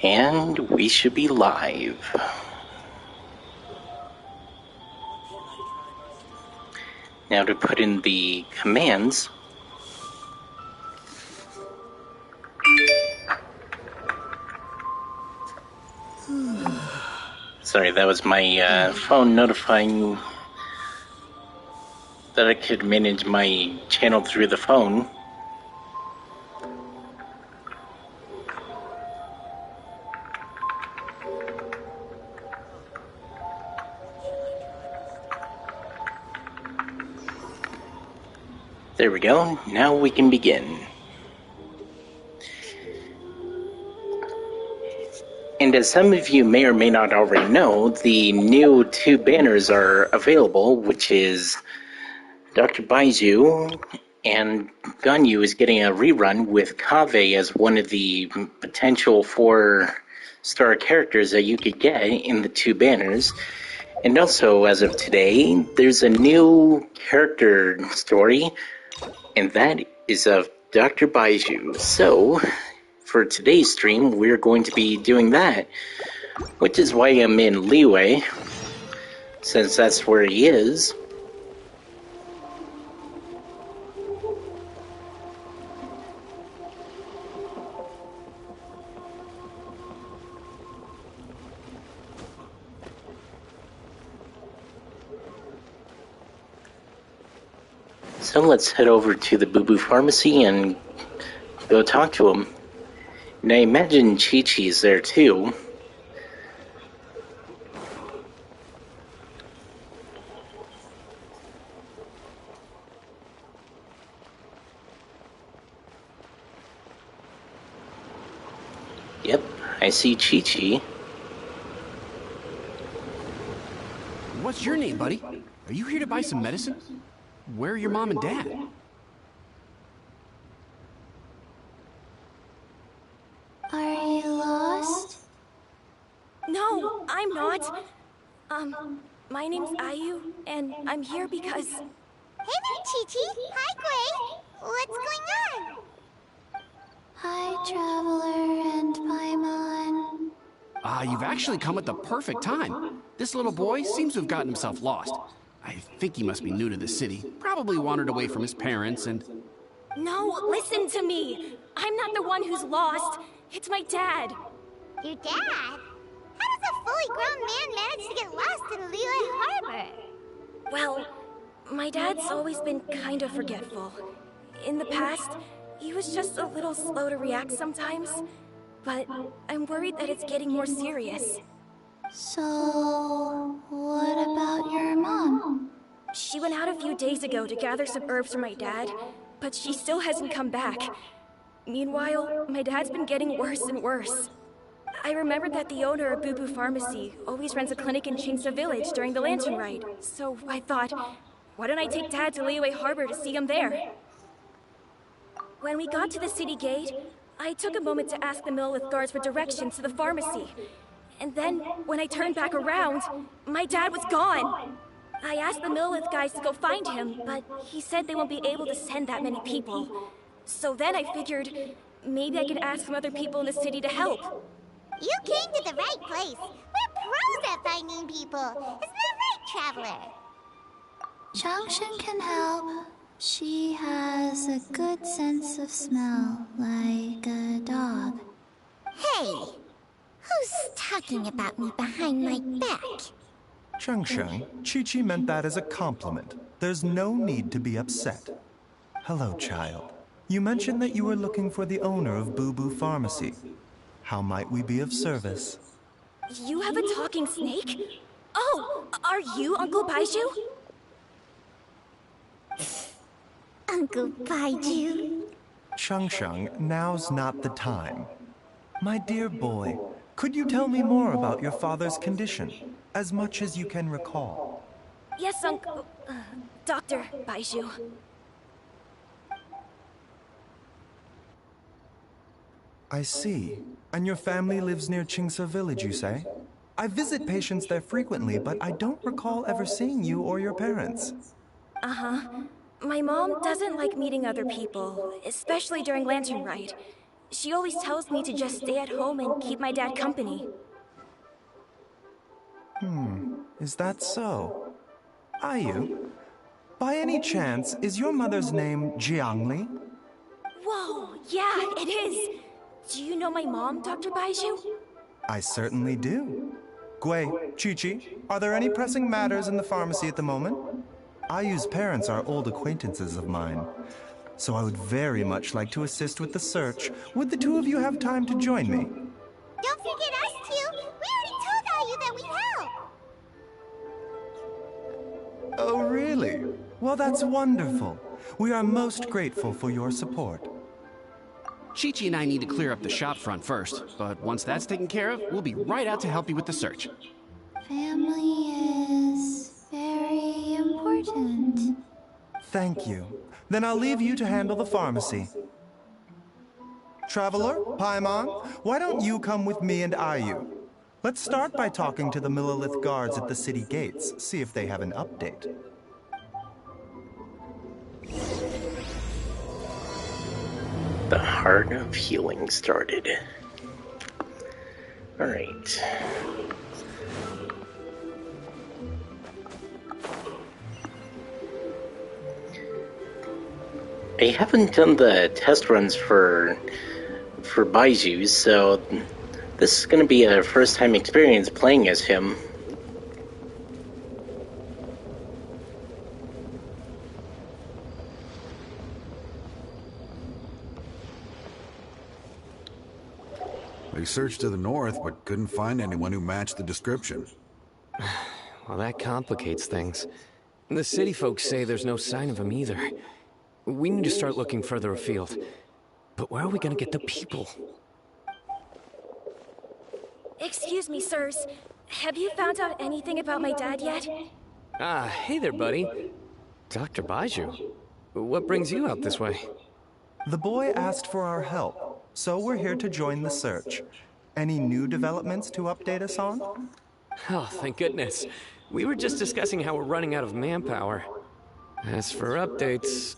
And we should be live. Now to put in the commands. Sorry, that was my phone notifying that I could manage my channel through the phone. There we go. Now we can begin. And as some of you may or may not already know, the new 2 banners are available, which is Dr. Baizhu and Ganyu is getting a rerun with Kaveh as one of the potential 4-star characters that you could get in the 2 banners. And also, as of today, there's a new character story, and that is of Dr. Baizhu. So, for today's stream, we're going to be doing that, which is why I'm in Liyue, since that's where he is. So let's head over to the Boo Boo Pharmacy and go talk to him. And I imagine Chi-Chi's there too. Yep, I see Chi-Chi. What's your name, buddy? Are you here to buy some medicine? Where are your mom and dad? Are you lost? No, I'm not. My name's Ayu, and I'm here because... Hey there, Chi-Chi. Hi, Gray. What's going on? Hi, Traveler and Paimon. You've actually come at the perfect time. This little boy seems to have gotten himself lost. I think he must be new to the city. Probably wandered away from his parents and... No, listen to me. I'm not the one who's lost. It's my dad. Your dad? How does a fully grown man manage to get lost in Liyue Harbor? Well, my dad's always been kind of forgetful. In the past, he was just a little slow to react sometimes. But I'm worried that it's getting more serious. So, what about your mom? She went out a few days ago to gather some herbs for my dad, but she still hasn't come back. Meanwhile, my dad's been getting worse and worse. I remembered that the owner of Boo Boo Pharmacy always runs a clinic in Chingsa Village during the Lantern Ride, so I thought, why don't I take Dad to Liyue Harbor to see him there? When we got to the city gate, I took a moment to ask the Millith guards for directions to the pharmacy. And then, when I turned back around, my dad was gone. I asked the Millith guys to go find him, but he said they won't be able to send that many people. So then I figured, maybe I could ask some other people in the city to help. You came to the right place. We're pros at finding people. Isn't that right, Traveler? Changshan can help. She has a good sense of smell, like a dog. Hey, who's talking about me behind my back? Changshan, Chi-Chi meant that as a compliment. There's no need to be upset. Hello, child. You mentioned that you were looking for the owner of Boo Boo Pharmacy. How might we be of service? You have a talking snake? Oh, are you Uncle Baizhu? Uncle Baizhu. Changshan, now's not the time. My dear boy, could you tell me more about your father's condition, as much as you can recall? Yes, Uncle... Dr. Baizhu. I see. And your family lives near Chingsa Village, you say? I visit patients there frequently, but I don't recall ever seeing you or your parents. Uh-huh. My mom doesn't like meeting other people, especially during Lantern Ride. She always tells me to just stay at home and keep my dad company. Is that so? Ayu, by any chance, is your mother's name Jiangli? Whoa, yeah, it is. Do you know my mom, Dr. Baizhu? I certainly do. Gui, Chi-Chi, are there any pressing matters in the pharmacy at the moment? Ayu's parents are old acquaintances of mine, so I would very much like to assist with the search. Would the two of you have time to join me? Don't forget us two. We already told Ayu that we'd help. Oh, really? Well, that's wonderful. We are most grateful for your support. Chi-Chi and I need to clear up the shop front first, but once that's taken care of, we'll be right out to help you with the search. Family is very important. Thank you. Then I'll leave you to handle the pharmacy. Traveler, Paimon, why don't you come with me and Ayu? Let's start by talking to the Millilith guards at the city gates, see if they have an update. The heart of healing started. Alright. I haven't done the test runs for Baizhu, so this is going to be a first-time experience playing as him. They searched to the north, but couldn't find anyone who matched the description. Well, that complicates things. The city folks say there's no sign of him either. We need to start looking further afield. But where are we gonna get the people? Excuse me, sirs. Have you found out anything about my dad yet? Ah, hey there, buddy. Dr. Baizhu. What brings you out this way? The boy asked for our help, so we're here to join the search. Any new developments to update us on? Oh, thank goodness. We were just discussing how we're running out of manpower. As for updates,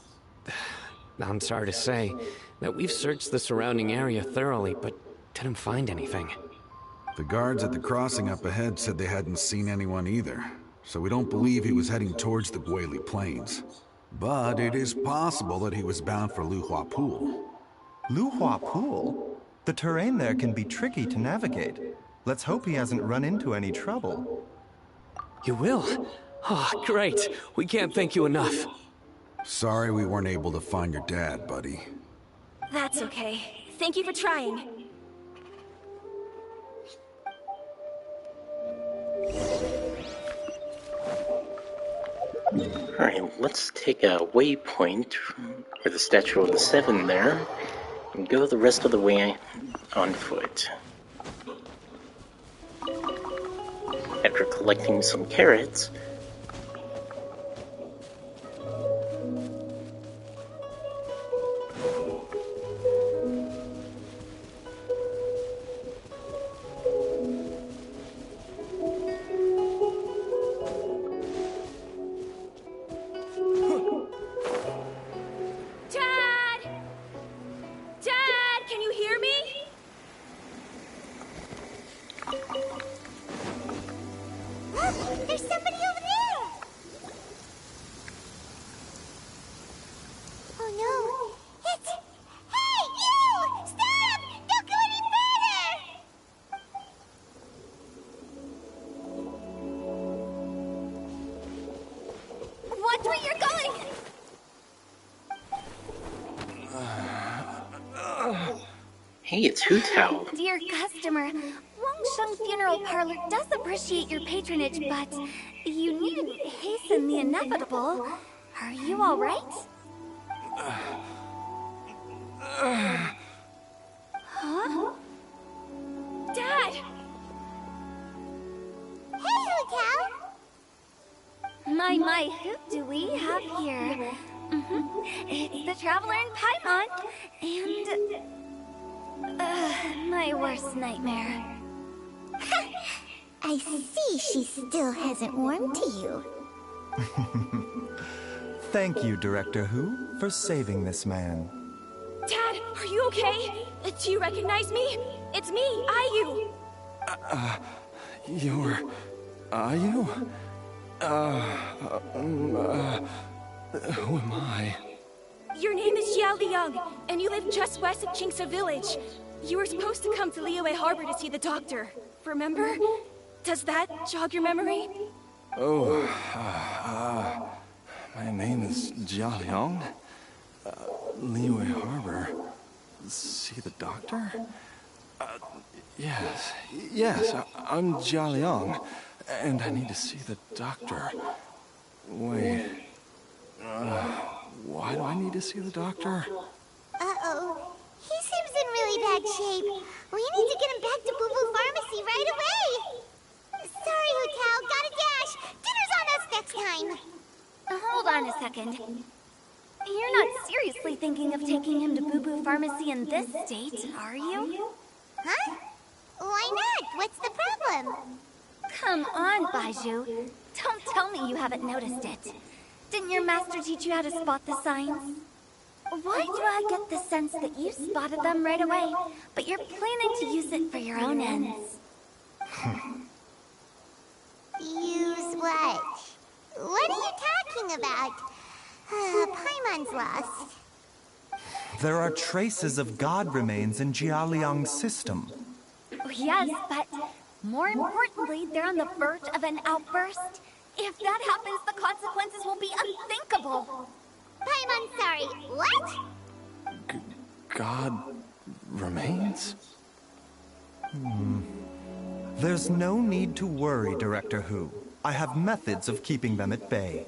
I'm sorry to say that we've searched the surrounding area thoroughly, but didn't find anything. The guards at the crossing up ahead said they hadn't seen anyone either, so we don't believe he was heading towards the Guili Plains. But it is possible that he was bound for Luhua Pool. Luhua Pool? The terrain there can be tricky to navigate. Let's hope he hasn't run into any trouble. You will? Oh, great. We can't thank you enough. Sorry we weren't able to find your dad, buddy. That's okay. Thank you for trying. Alright, let's take a waypoint for the Statue of the Seven there and go the rest of the way on foot. After collecting some carrots, There's somebody over there! Oh no! It's... Hey, you! Stop! Don't go any further! Watch where you're going! hey, it's Hu Tao. Dear customer, Wangsheng Funeral Parlor does appreciate your patronage, but you needn't hasten the inevitable. Are you all right? Huh? Dad! Hey, Hotel! My, who do we have here? It's the Traveler in Paimon, and... my worst nightmare. I see she still hasn't warmed to you. Thank you, Director Hu, for saving this man. Dad, are you okay? Do you recognize me? It's me, Ayu. You're... Ayu? Who am I? Your name is Jia Liang, and you live just west of Qingse Village. You were supposed to come to Liyue Harbor to see the doctor. Remember? Does that jog your memory? Oh, my name is Jia Liang. Liyue Harbor. See the doctor? Yes, I'm Jia Liang, and I need to see the doctor. Wait, why do I need to see the doctor? Uh-oh. He seems in really bad shape. We need to get him back to Boo Boo Pharmacy right away. Sorry, Hotel. Gotta dash. Dinner's on us next time. Hold on a second. You're not seriously thinking of taking him to Boo Boo Pharmacy in this state, are you? Huh? Why not? What's the problem? Come on, Baizhu. Don't tell me you haven't noticed it. Didn't your master teach you how to spot the signs? Why do I get the sense that you spotted them right away, but you're planning to use it for your own ends? Use what? What are you talking about? Paimon's lost. There are traces of god remains in Jia Liang's system. Yes, but more importantly, they're on the verge of an outburst. If that happens, the consequences will be unthinkable. Paimon, sorry. What? God remains? There's no need to worry, Director Hu. I have methods of keeping them at bay.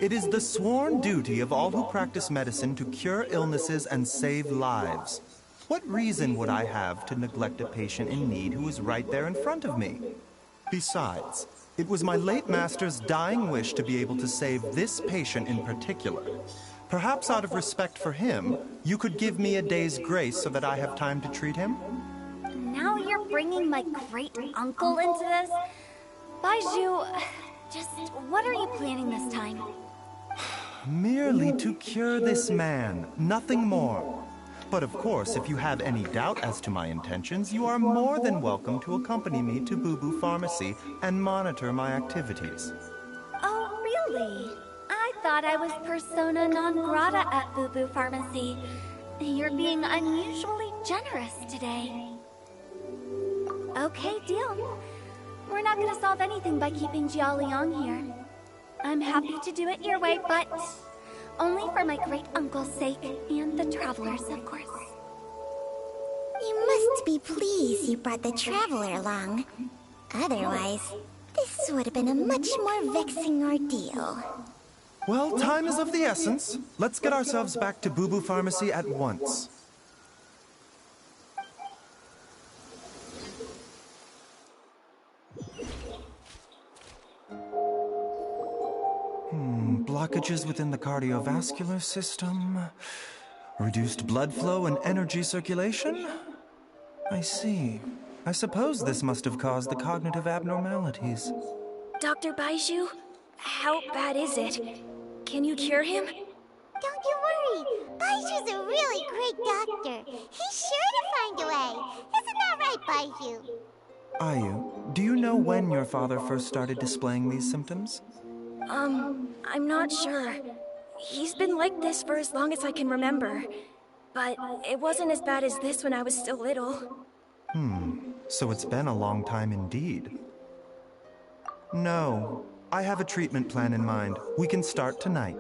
It is the sworn duty of all who practice medicine to cure illnesses and save lives. What reason would I have to neglect a patient in need who is right there in front of me? Besides, it was my late master's dying wish to be able to save this patient in particular. Perhaps out of respect for him, you could give me a day's grace so that I have time to treat him? Now you're bringing my great-uncle into this? Baizhu, just what are you planning this time? Merely to cure this man, nothing more. But of course, if you have any doubt as to my intentions, you are more than welcome to accompany me to Boo Boo Pharmacy and monitor my activities. Oh, really? I thought I was persona non grata at Boo Boo Pharmacy. You're being unusually generous today. Okay, deal. We're not gonna solve anything by keeping Jia Liang here. I'm happy to do it your way, but only for my great-uncle's sake and the travelers, of course. You must be pleased you brought the traveler along. Otherwise, this would have been a much more vexing ordeal. Well, time is of the essence. Let's get ourselves back to Boo Boo Pharmacy at once. Blockages within the cardiovascular system, reduced blood flow and energy circulation? I see. I suppose this must have caused the cognitive abnormalities. Dr. Baizhu, how bad is it? Can you cure him? Don't you worry. Baizhu's a really great doctor. He's sure to find a way. Isn't that right, Baizhu? Ayu, do you know when your father first started displaying these symptoms? I'm not sure. He's been like this for as long as I can remember. But it wasn't as bad as this when I was still little. So it's been a long time indeed. No, I have a treatment plan in mind. We can start tonight.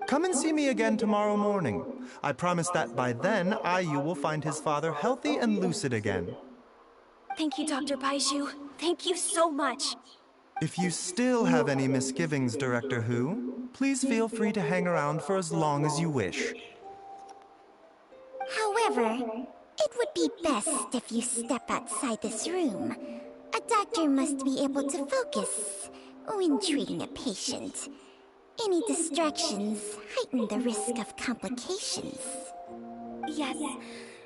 Come and see me again tomorrow morning. I promise that by then, Ayu will find his father healthy and lucid again. Thank you, Dr. Baizhu. Thank you so much. If you still have any misgivings, Director Hu, please feel free to hang around for as long as you wish. However, it would be best if you step outside this room. A doctor must be able to focus when treating a patient. Any distractions heighten the risk of complications. Yes,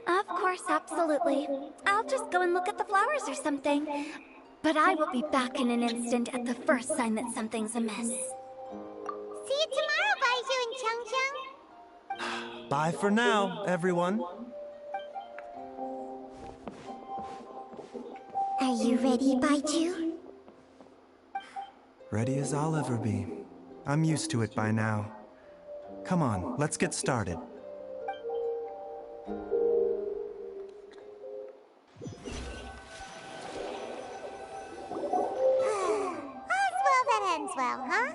of course, absolutely. I'll just go and look at the flowers or something. But I will be back in an instant at the first sign that something's amiss. See you tomorrow, Baizhu and Changchang. Bye for now, everyone. Are you ready, Baizhu? Ready as I'll ever be. I'm used to it by now. Come on, let's get started. Well, huh?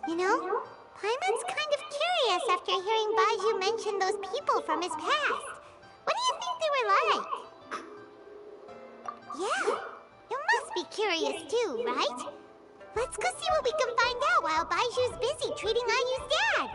You know, Paimon's kind of curious after hearing Baizhu mention those people from his past. What do you think they were like? Yeah, you must be curious too, right? Let's go see what we can find out while Baizhu's busy treating Ayu's dad.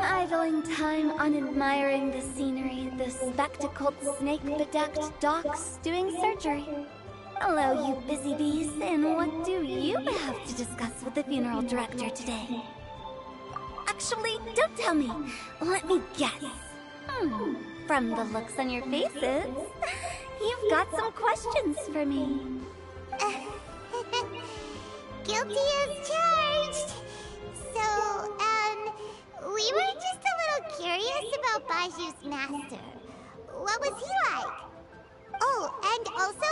Idling time on admiring the scenery, the spectacled, snake-bedecked docs doing surgery. Hello, you busy bees, and what do you have to discuss with the funeral director today? Actually, don't tell me. Let me guess. From the looks on your faces, you've got some questions for me. Guilty as charged. So, we were just a little curious about Baizhu's master. What was he like? Oh, and also,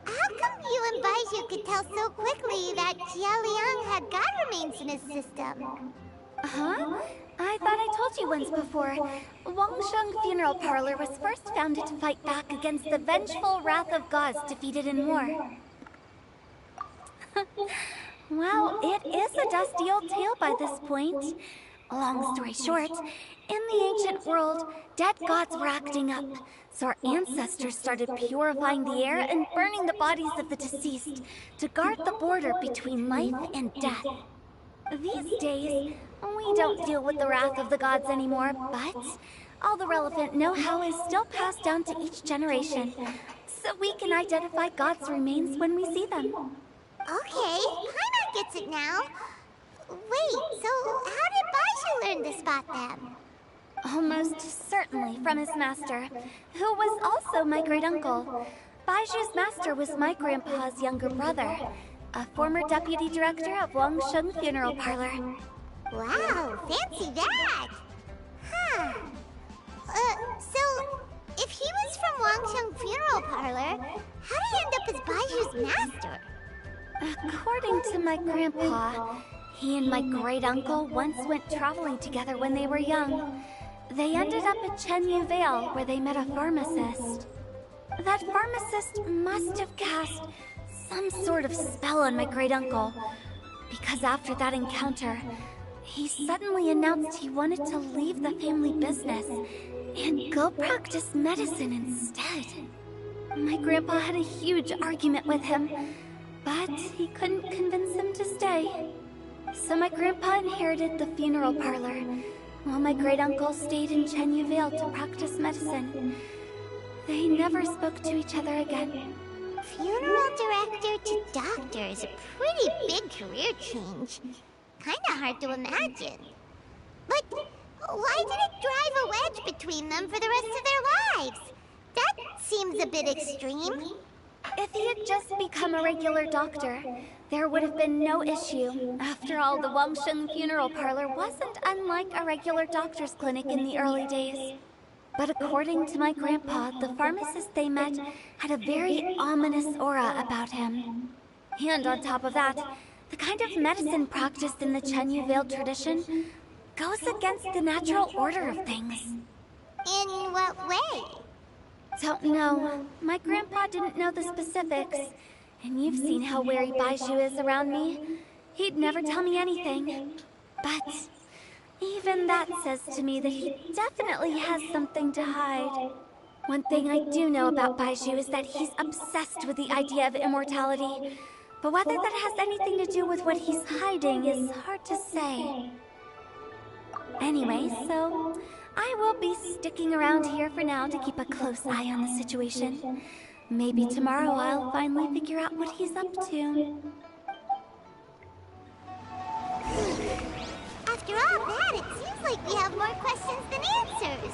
how come you and Baizhu could tell so quickly that Jia Liang had god remains in his system? Huh? I thought I told you once before. Wangsheng Funeral Parlor was first founded to fight back against the vengeful wrath of gods defeated in war. Well, it is a dusty old tale by this point. Long story short, in the ancient world, dead gods were acting up, so our ancestors started purifying the air and burning the bodies of the deceased to guard the border between life and death. These days, we don't deal with the wrath of the gods anymore, but all the relevant know-how is still passed down to each generation, so we can identify gods' remains when we see them. Okay, Paimon gets it now. Wait, so how did Baizhu learn to spot them? Almost certainly from his master, who was also my great-uncle. Baizhu's master was my grandpa's younger brother, a former deputy director of Wangsheng Funeral Parlor. Wow, fancy that! Huh. So, if he was from Wangsheng Funeral Parlor, how did he end up as Baizhu's master? According to my grandpa, he and my great-uncle once went traveling together when they were young. They ended up at Chenyu Vale, where they met a pharmacist. That pharmacist must have cast some sort of spell on my great-uncle, because after that encounter, he suddenly announced he wanted to leave the family business and go practice medicine instead. My grandpa had a huge argument with him, but he couldn't convince him to stay. So my grandpa inherited the funeral parlor, while my great-uncle stayed in Chenyu Vale to practice medicine. They never spoke to each other again. Funeral director to doctor is a pretty big career change. Kinda hard to imagine. But why did it drive a wedge between them for the rest of their lives? That seems a bit extreme. If he had just become a regular doctor, there would have been no issue. After all, the Wangsheng Funeral Parlor wasn't unlike a regular doctor's clinic in the early days. But according to my grandpa, the pharmacist they met had a very ominous aura about him. And on top of that, the kind of medicine practiced in the Chenyu Vale tradition goes against the natural order of things. In what way? Don't know. My grandpa didn't know the specifics. And you've seen how wary Baizhu is around me. He'd never tell me anything. But even that says to me that he definitely has something to hide. One thing I do know about Baizhu is that he's obsessed with the idea of immortality. But whether that has anything to do with what he's hiding is hard to say. Anyway, so I will be sticking around here for now to keep a close eye on the situation. Maybe tomorrow I'll finally figure out what he's up to. like we have more questions than answers.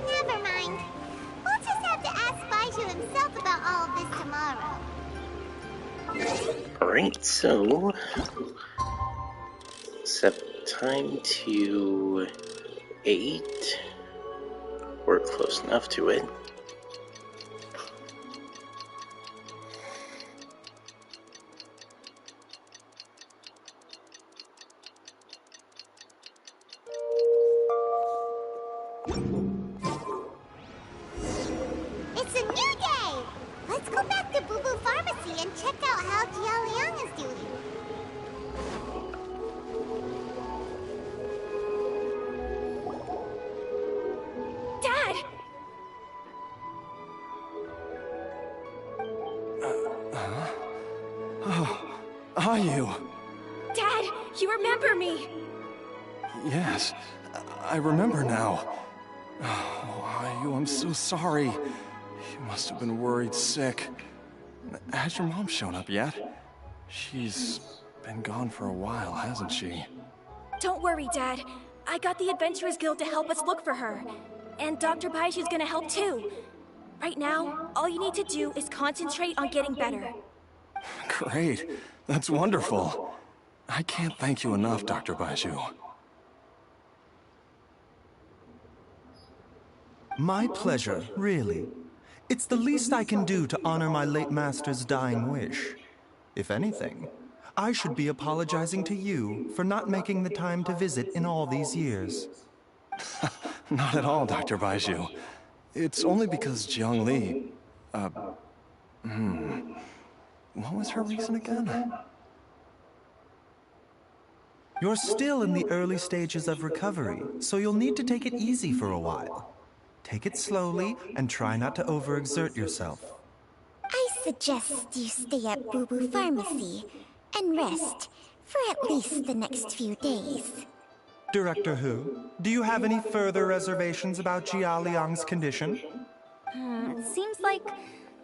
Never mind. We'll just have to ask Baizhu himself about all of this tomorrow. Alright, so set time to 8. We're close enough to it. It's a new day! Let's go back to Boo Boo Pharmacy and check out how Jialiang is doing. Dad! Are you? Dad, you remember me! Yes, I remember now. Oh, I'm so sorry. You must have been worried sick. Has your mom shown up yet? She's been gone for a while, hasn't she? Don't worry, Dad. I got the Adventurers Guild to help us look for her. And Dr. Baizhu's gonna help too. Right now, all you need to do is concentrate on getting better. Great. That's wonderful. I can't thank you enough, Dr. Baizhu. My pleasure, really. It's the least I can do to honor my late master's dying wish. If anything, I should be apologizing to you for not making the time to visit in all these years. Not at all, Dr. Baizhu. It's only because Jiang Li... What was her reason again? You're still in the early stages of recovery, so you'll need to take it easy for a while. Take it slowly and try not to overexert yourself. I suggest you stay at Boo Boo Pharmacy and rest for at least the next few days. Director Hu, do you have any further reservations about Jia Liang's condition? It seems like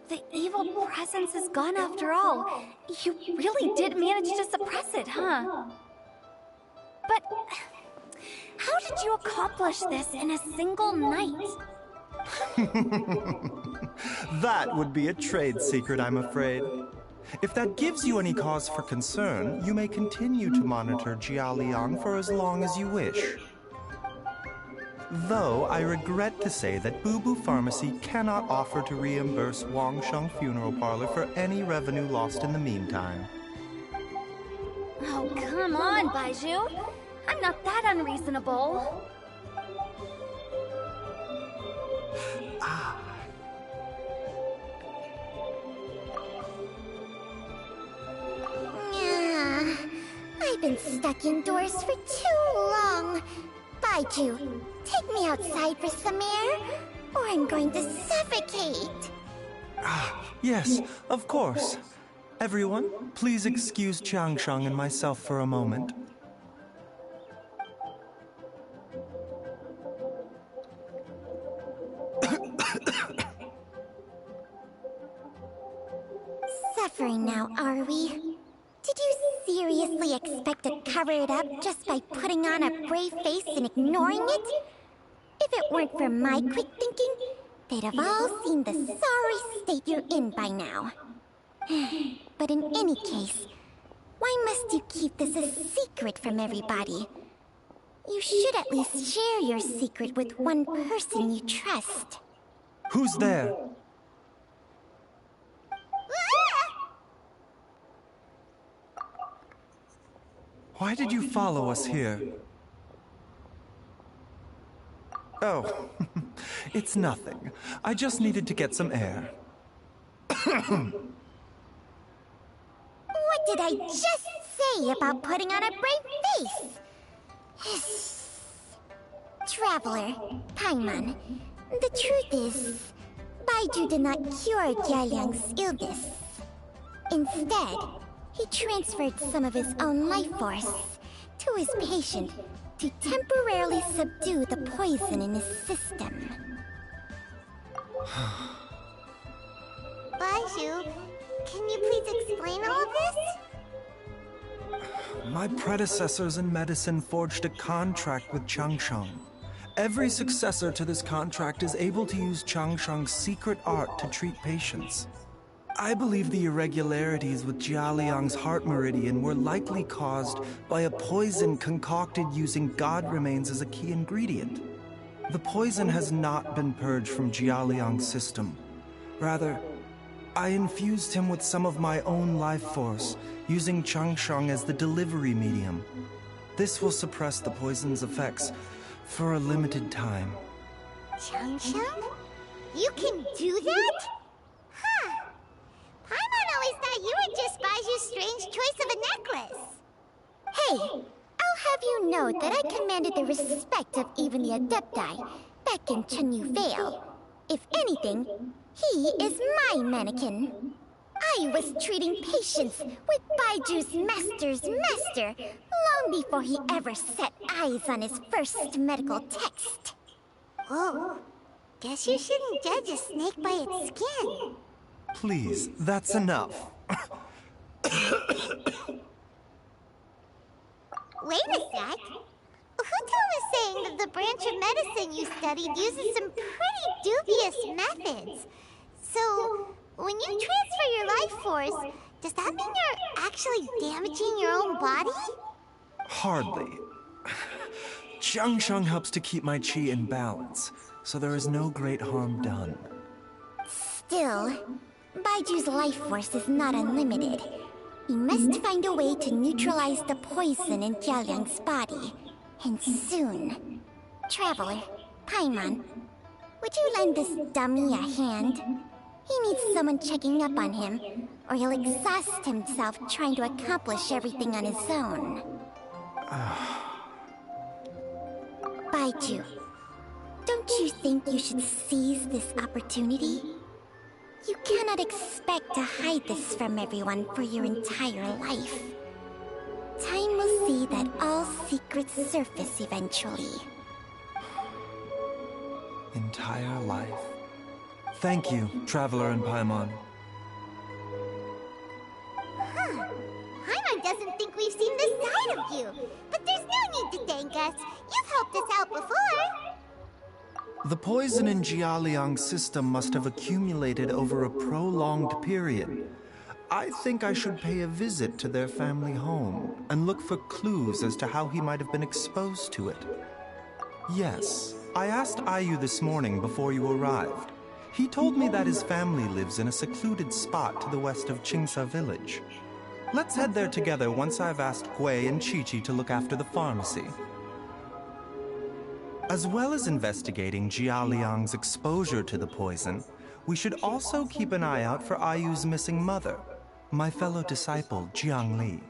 the evil presence is gone after all. You really did manage to suppress it, huh? But how did you accomplish this in a single night? That would be a trade secret, I'm afraid. If that gives you any cause for concern, you may continue to monitor Jia Liang for as long as you wish. Though I regret to say that Boo Boo Pharmacy cannot offer to reimburse Wangsheng Funeral Parlor for any revenue lost in the meantime. Oh, come on, Baizhu. I'm not that unreasonable. I've been stuck indoors for too long. Baizhu, take me outside for some air, or I'm going to suffocate. Yes, of course. Everyone, please excuse Changsheng and myself for a moment. Suffering now, are we? Did you seriously expect to cover it up just by putting on a brave face and ignoring it? If it weren't for my quick thinking, they'd have all seen the sorry state you're in by now. But in any case, why must you keep this a secret from everybody? You should at least share your secret with one person you trust. Who's there? Why did you follow us here? Oh, it's nothing. I just needed to get some air. What did I just say about putting on a brave face? Traveler, Paimon, the truth is, Baizhu did not cure Jialiang's illness. Instead, he transferred some of his own life force to his patient to temporarily subdue the poison in his system. Baizhu, can you please explain all of this? My predecessors in medicine forged a contract with Changsheng. Every successor to this contract is able to use Changsheng's secret art to treat patients. I believe the irregularities with Jialiang's heart meridian were likely caused by a poison concocted using god remains as a key ingredient. The poison has not been purged from Jialiang's system. Rather, I infused him with some of my own life force, using Changsheng as the delivery medium. This will suppress the poison's effects for a limited time. Changsheng? You can do that? Huh. Paimon always thought you were just Baizhu's strange choice of a necklace. Hey, I'll have you know that I commanded the respect of even the Adepti back in Chenyu Vale. If anything, he is my mannequin. I was treating patients with Baiju's master's master long before he ever set eyes on his first medical text. Whoa, guess you shouldn't judge a snake by its skin. Please, that's enough. Wait a sec. Huto was saying that the branch of medicine you studied uses some pretty dubious methods. So, when you transfer your life force, does that mean you're actually damaging your own body? Hardly. Changsheng helps to keep my chi in balance, so there is no great harm done. Still, Baiju's life force is not unlimited. We must find a way to neutralize the poison in Jialiang's body. And soon. Traveler, Paimon, would you lend this dummy a hand? He needs someone checking up on him, or he'll exhaust himself trying to accomplish everything on his own. Baizhu, don't you think you should seize this opportunity? You cannot expect to hide this from everyone for your entire life. Time will see that all secrets surface eventually. Entire life. Thank you, Traveler and Paimon. Huh. Paimon doesn't think we've seen this side of you. But there's no need to thank us. You've helped us out before. The poison in Jialiang's system must have accumulated over a prolonged period. I think I should pay a visit to their family home and look for clues as to how he might have been exposed to it. Yes, I asked Ayu this morning before you arrived. He told me that his family lives in a secluded spot to the west of Qingsa village. Let's head there together once I've asked Gui and Qiqi to look after the pharmacy. As well as investigating Jialiang's exposure to the poison, we should also keep an eye out for Ayu's missing mother, my fellow disciple, Jiangli.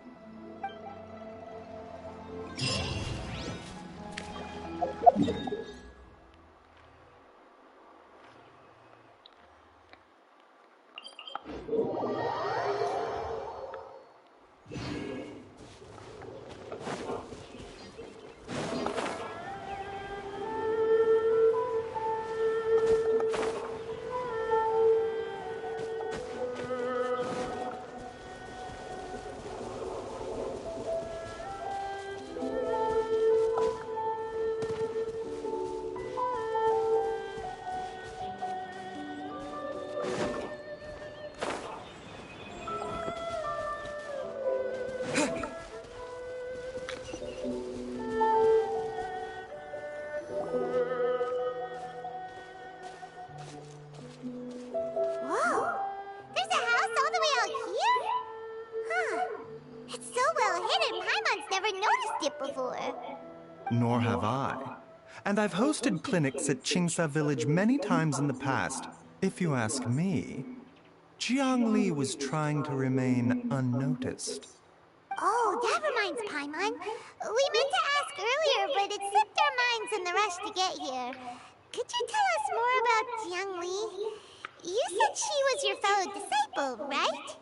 Nor have I. And I've hosted clinics at Qingsa Village many times in the past. If you ask me, Jiangli was trying to remain unnoticed. Oh, that reminds Paimon. We meant to ask earlier, but it slipped our minds in the rush to get here. Could you tell us more about Jiangli? You said she was your fellow disciple, right?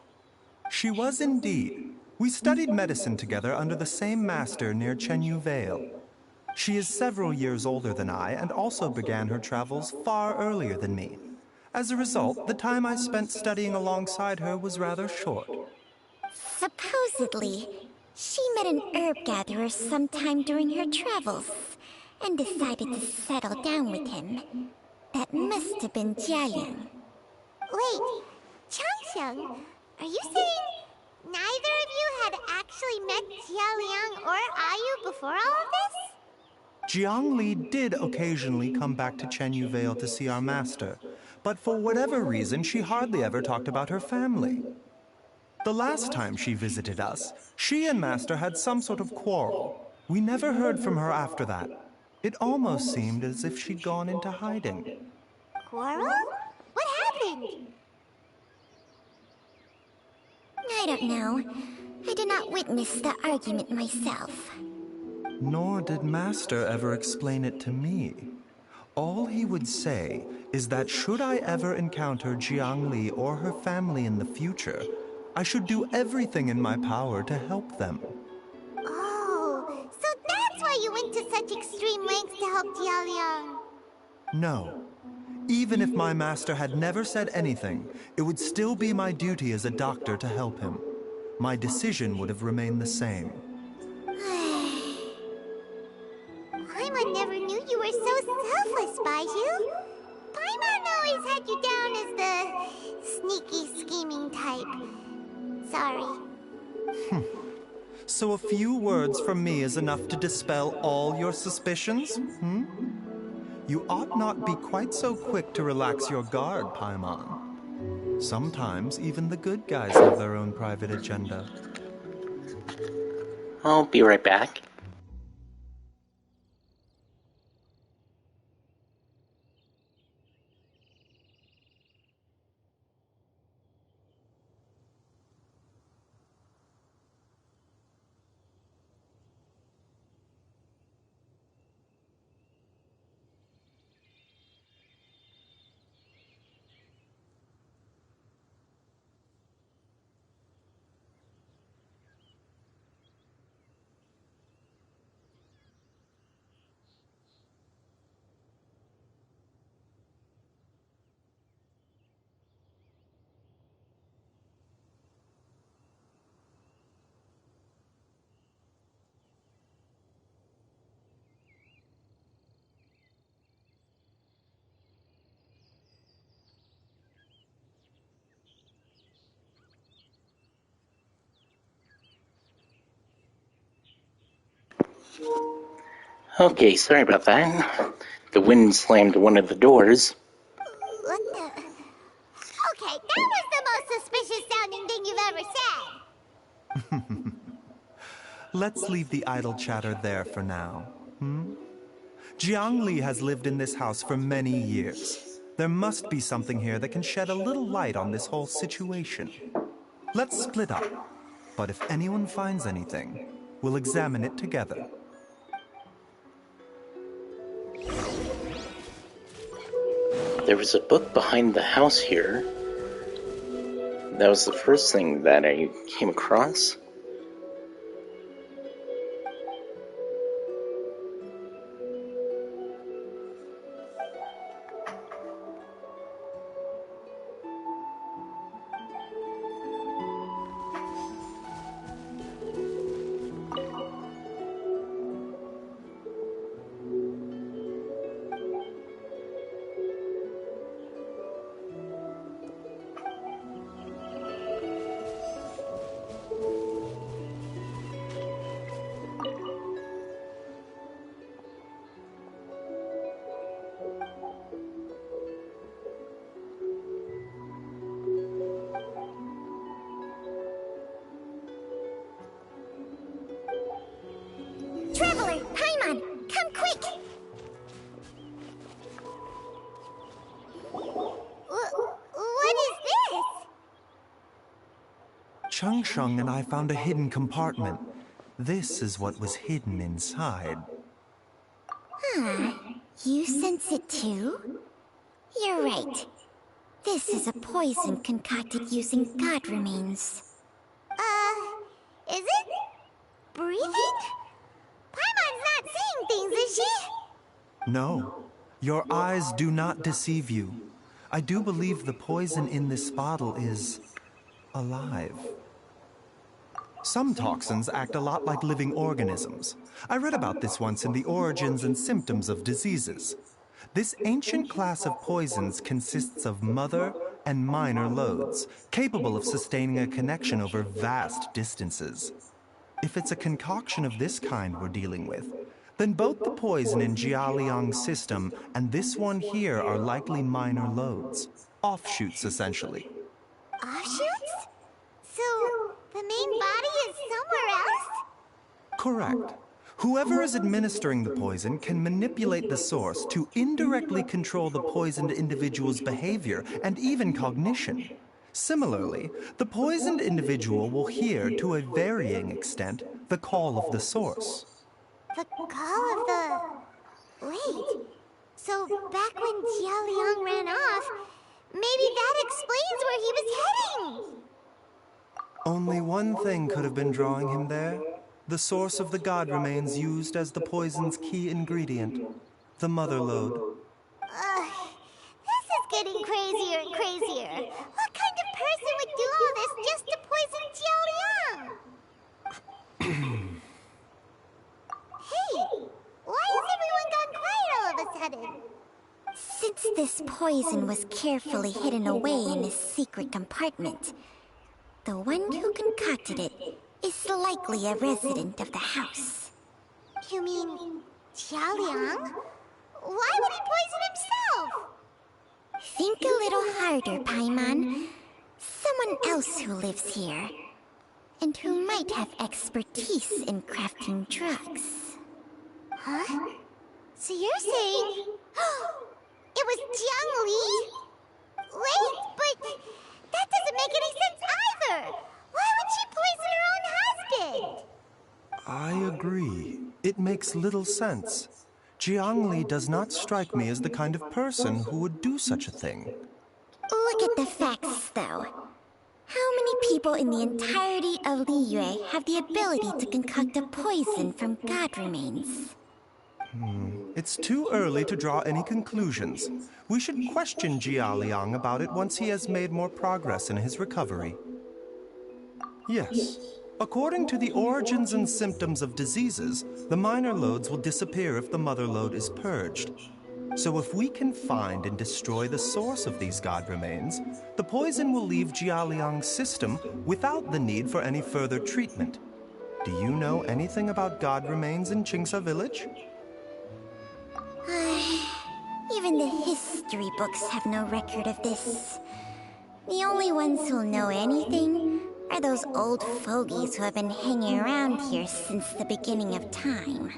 She was indeed. We studied medicine together under the same master near Chenyu Vale. She is several years older than I and also began her travels far earlier than me. As a result, the time I spent studying alongside her was rather short. Supposedly, She met an herb gatherer sometime during her travels and decided to settle down with him. That must have been Jialing. Wait, Changsheng, are you saying neither of you had actually met Jialiang or Ayu before all of this? Jiangli did occasionally come back to Chenyu Vale to see our master, but for whatever reason, she hardly ever talked about her family. The last time she visited us, she and Master had some sort of quarrel. We never heard from her after that. It almost seemed as if she'd gone into hiding. Quarrel? What happened? I don't know. I did not witness the argument myself. Nor did Master ever explain it to me. All he would say is that should I ever encounter Jiangli or her family in the future, I should do everything in my power to help them. Oh, so that's why you went to such extreme lengths to help Jialiang. No. Even if my master had never said anything, it would still be my duty as a doctor to help him. My decision would have remained the same. Paimon never knew you were so selfless, Baizhu. Paimon always had you down as the sneaky, scheming type. Sorry. So a few words from me is enough to dispel all your suspicions? You ought not be quite so quick to relax your guard, Paimon. Sometimes even the good guys have their own private agenda. I'll be right back. Okay, sorry about that. The wind slammed one of the doors. What the? Okay, that was the most suspicious sounding thing you've ever said. Let's leave the idle chatter there for now. Jiangli has lived in this house for many years. There must be something here that can shed a little light on this whole situation. Let's split up. But if anyone finds anything, we'll examine it together. There was a book behind the house here. That was the first thing that I came across. Traveler, Paimon, come quick! What is this? Changsheng and I found a hidden compartment. This is what was hidden inside. You sense it too? You're right. This is a poison concocted using god remains. Is it? Breathing? Paimon's not seeing things, is she? No, your eyes do not deceive you. I do believe the poison in this bottle is alive. Some toxins act a lot like living organisms. I read about this once in the Origins and Symptoms of Diseases. This ancient class of poisons consists of mother and minor loads, capable of sustaining a connection over vast distances. If it's a concoction of this kind we're dealing with, then both the poison in Jialiang's system and this one here are likely minor loads. Offshoots, essentially. Offshoots? So, the main body is somewhere else? Correct. Whoever is administering the poison can manipulate the source to indirectly control the poisoned individual's behavior and even cognition. Similarly, the poisoned individual will hear, to a varying extent, the call of the source. The call of the... Wait. So, back when Jialiang ran off, maybe that explains where he was heading! Only one thing could have been drawing him there. The source of the god remains used as the poison's key ingredient, the mother lode. This is getting crazier and crazier. What kind of person would do all this just to poison Jialiang? Hey, why has everyone gone quiet all of a sudden? Since this poison was carefully hidden away in a secret compartment, the one who concocted it is likely a resident of the house. You mean Jialiang? Why would he poison himself? Think a little harder, Paimon. Someone else who lives here, and who might have expertise in crafting drugs. Huh? So you're saying... it was Jiang Li? Wait, but that doesn't make any sense either! Why would she poison her own husband? I agree. It makes little sense. Jiang Li does not strike me as the kind of person who would do such a thing. Look at the facts, though. How many people in the entirety of Liyue have the ability to concoct a poison from god remains? It's too early to draw any conclusions. We should question Jialiang about it once he has made more progress in his recovery. Yes. According to the Origins and Symptoms of Diseases, the minor loads will disappear if the mother lode is purged. So if we can find and destroy the source of these god remains, the poison will leave Jialiang's system without the need for any further treatment. Do you know anything about god remains in Qingsa village? Even the history books have no record of this. The only ones who'll know anything are those old fogies who have been hanging around here since the beginning of time.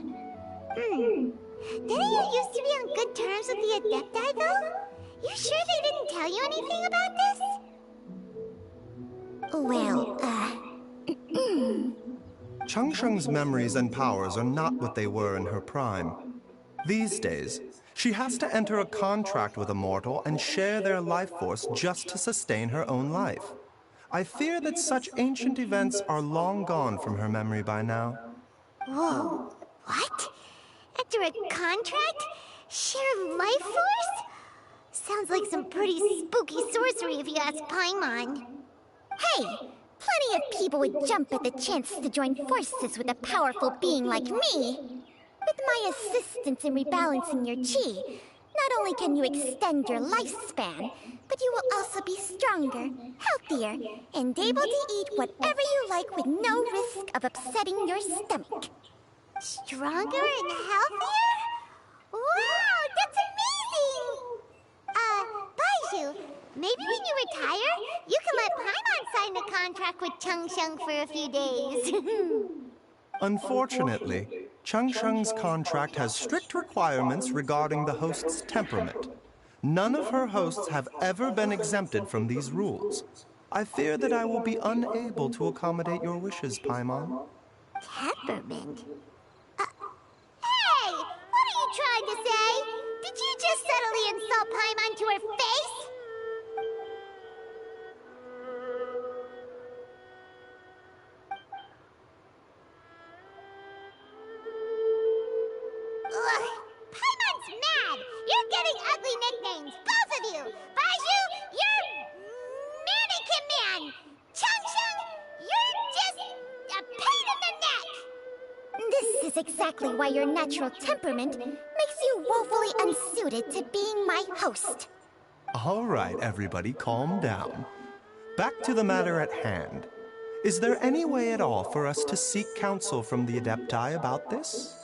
Didn't you used to be on good terms with the Adepti, though? You sure they didn't tell you anything about this? Well, Changsheng's memories and powers are not what they were in her prime. These days, she has to enter a contract with a mortal and share their life force just to sustain her own life. I fear that such ancient events are long gone from her memory by now. Whoa, what? After a contract? Share life force? Sounds like some pretty spooky sorcery if you ask Paimon. hey! Plenty of people would jump at the chance to join forces with a powerful being like me. With my assistance in rebalancing your chi, not only can you extend your lifespan, but you will also be stronger, healthier, and able to eat whatever you like with no risk of upsetting your stomach. Stronger and healthier? Wow, that's amazing! Baizhu, maybe when you retire, you can let Paimon sign a contract with Changsheng for a few days. Unfortunately, Changsheng's contract has strict requirements regarding the host's temperament. None of her hosts have ever been exempted from these rules. I fear that I will be unable to accommodate your wishes, Paimon. Temperament? Hey! What are you trying to say? Did you just subtly insult Paimon to her face? Ugh! Paimon's mad! You're getting ugly nicknames, both of you! Baizhu, you're Mannequin Man! Changsheng, you're just... This is exactly why your natural temperament makes you woefully unsuited to being my host. All right, everybody, calm down. Back to the matter at hand. Is there any way at all for us to seek counsel from the Adepti about this?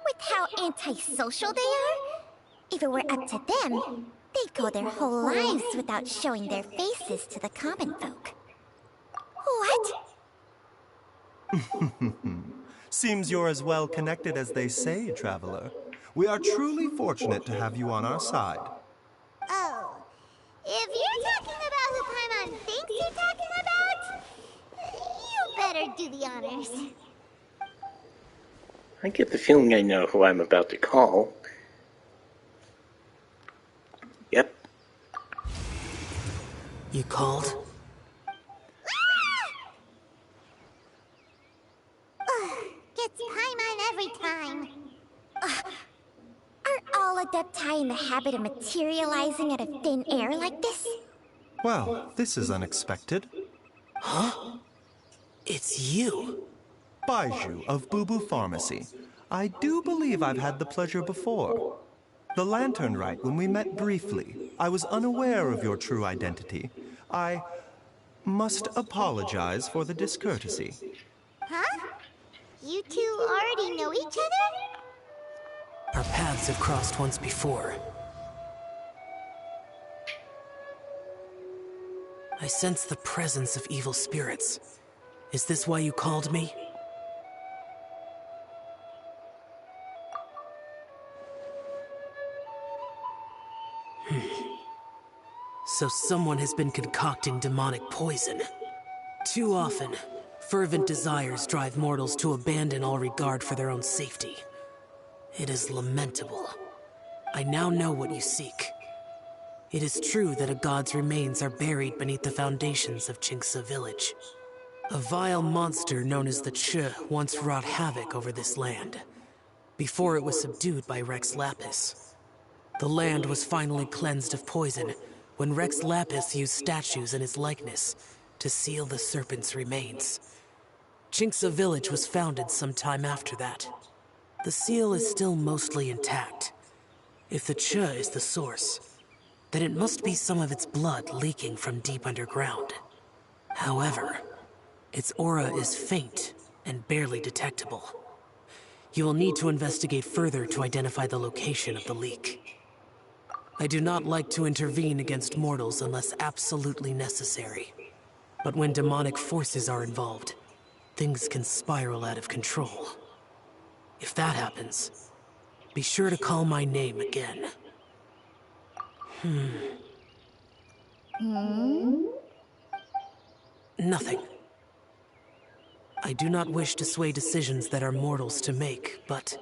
With how antisocial they are? If it were up to them, they'd go their whole lives without showing their faces to the common folk. What? Seems you're as well connected as they say, Traveler. We are truly fortunate to have you on our side. Oh, if you're talking about who Paimon thinks you're talking about, you better do the honors. I get the feeling I know who I'm about to call. Yep. You called? Gets Paimon every time. Are all Adepti in the habit of materializing out of thin air like this? Well, this is unexpected. Huh? It's you. Baizhu of Bubu Pharmacy. I do believe I've had the pleasure before. The Lantern Rite, when we met briefly, I was unaware of your true identity. I must apologize for the discourtesy. Huh? You two already know each other? Our paths have crossed once before. I sense the presence of evil spirits. Is this why you called me? So someone has been concocting demonic poison. Too often, fervent desires drive mortals to abandon all regard for their own safety. It is lamentable. I now know what you seek. It is true that a god's remains are buried beneath the foundations of Qingce village. A vile monster known as the Che once wrought havoc over this land, before it was subdued by Rex Lapis. The land was finally cleansed of poison when Rex Lapis used statues in his likeness to seal the serpent's remains. Qingce village was founded some time after that. The seal is still mostly intact. If the Che is the source, then it must be some of its blood leaking from deep underground. However, its aura is faint and barely detectable. You will need to investigate further to identify the location of the leak. I do not like to intervene against mortals unless absolutely necessary. But when demonic forces are involved, things can spiral out of control. If that happens, be sure to call my name again. Nothing. I do not wish to sway decisions that are mortals to make, but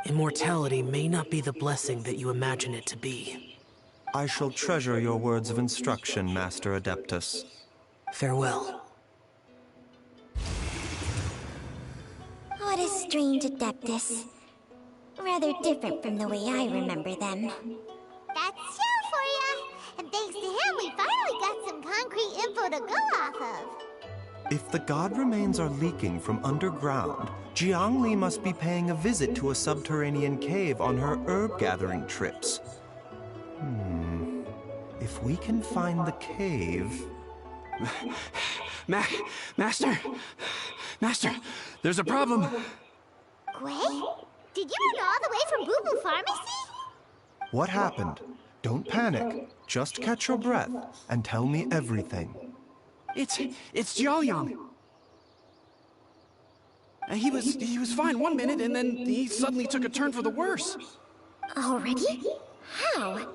immortality may not be the blessing that you imagine it to be. I shall treasure your words of instruction, Master Adeptus. Farewell. What a strange Adeptus. Rather different from the way I remember them. That's Xiao for ya! And thanks to him, we finally got some concrete info to go off of. If the god remains are leaking from underground, Jiangli must be paying a visit to a subterranean cave on her herb-gathering trips. If we can find the cave... Master, there's a problem. Gui? Did you run all the way from Bubu Pharmacy? What happened? Don't panic. Just catch your breath and tell me everything. It's Jiaoyang. He was fine one minute, and then he suddenly took a turn for the worse. Already? How?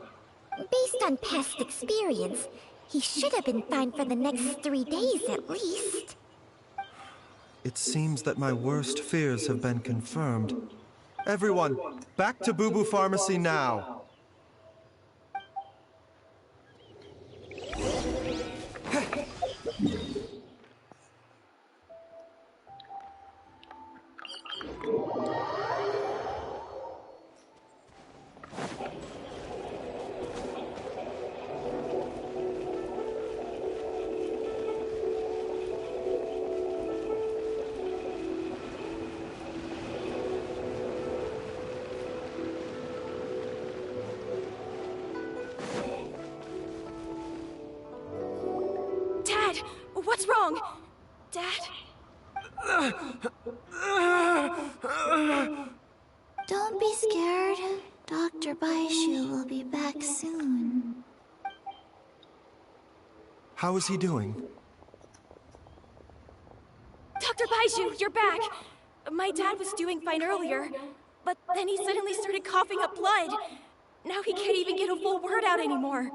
Based on past experience, he should have been fine for the next 3 days at least. It seems that my worst fears have been confirmed. Everyone, back to Bubu Pharmacy now! What's wrong? Dad? Don't be scared. Dr. Baizhu will be back soon. How is he doing? Dr. Baizhu, you're back! My dad was doing fine earlier, but then he suddenly started coughing up blood. Now he can't even get a full word out anymore.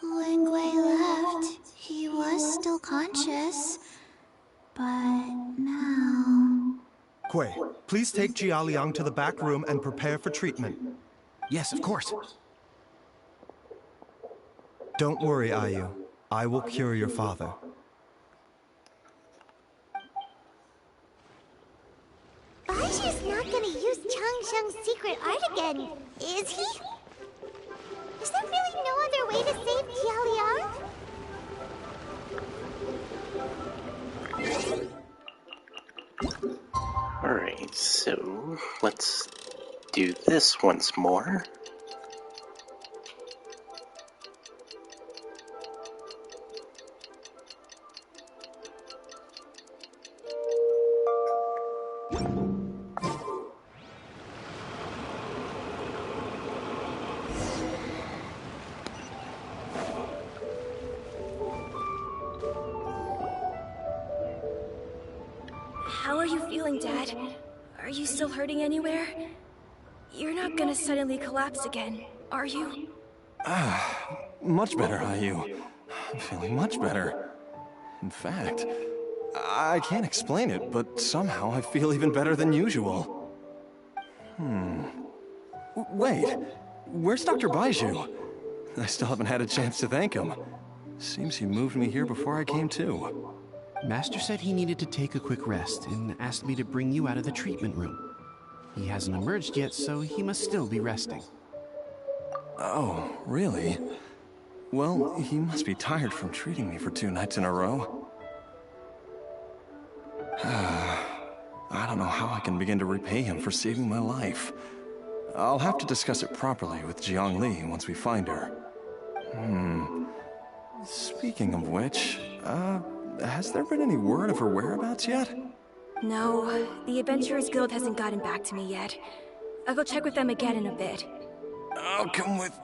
When Gui left, he was still conscious. But now... Gui, please take Jialiang to the back room and prepare for treatment. Yes, of course. Don't worry, Ayu. I will cure your father. Baizhu's not gonna use Changsheng's secret art again, is he? Is there really no other way to save Jialiang? Alright, so let's do this once more. How are you feeling, Dad? Are you still hurting anywhere? You're not gonna suddenly collapse again, are you? Much better, Ayu. I'm feeling much better. In fact, I can't explain it, but somehow I feel even better than usual. Wait, where's Dr. Baizhu? I still haven't had a chance to thank him. Seems he moved me here before I came to. Master said he needed to take a quick rest and asked me to bring you out of the treatment room. He hasn't emerged yet, so he must still be resting. Oh, really? Well, he must be tired from treating me for 2 nights in a row. I don't know how I can begin to repay him for saving my life. I'll have to discuss it properly with Jiangli once we find her. Speaking of which, has there been any word of her whereabouts yet? No, the Adventurers Guild hasn't gotten back to me yet. I'll go check with them again in a bit. I'll come with...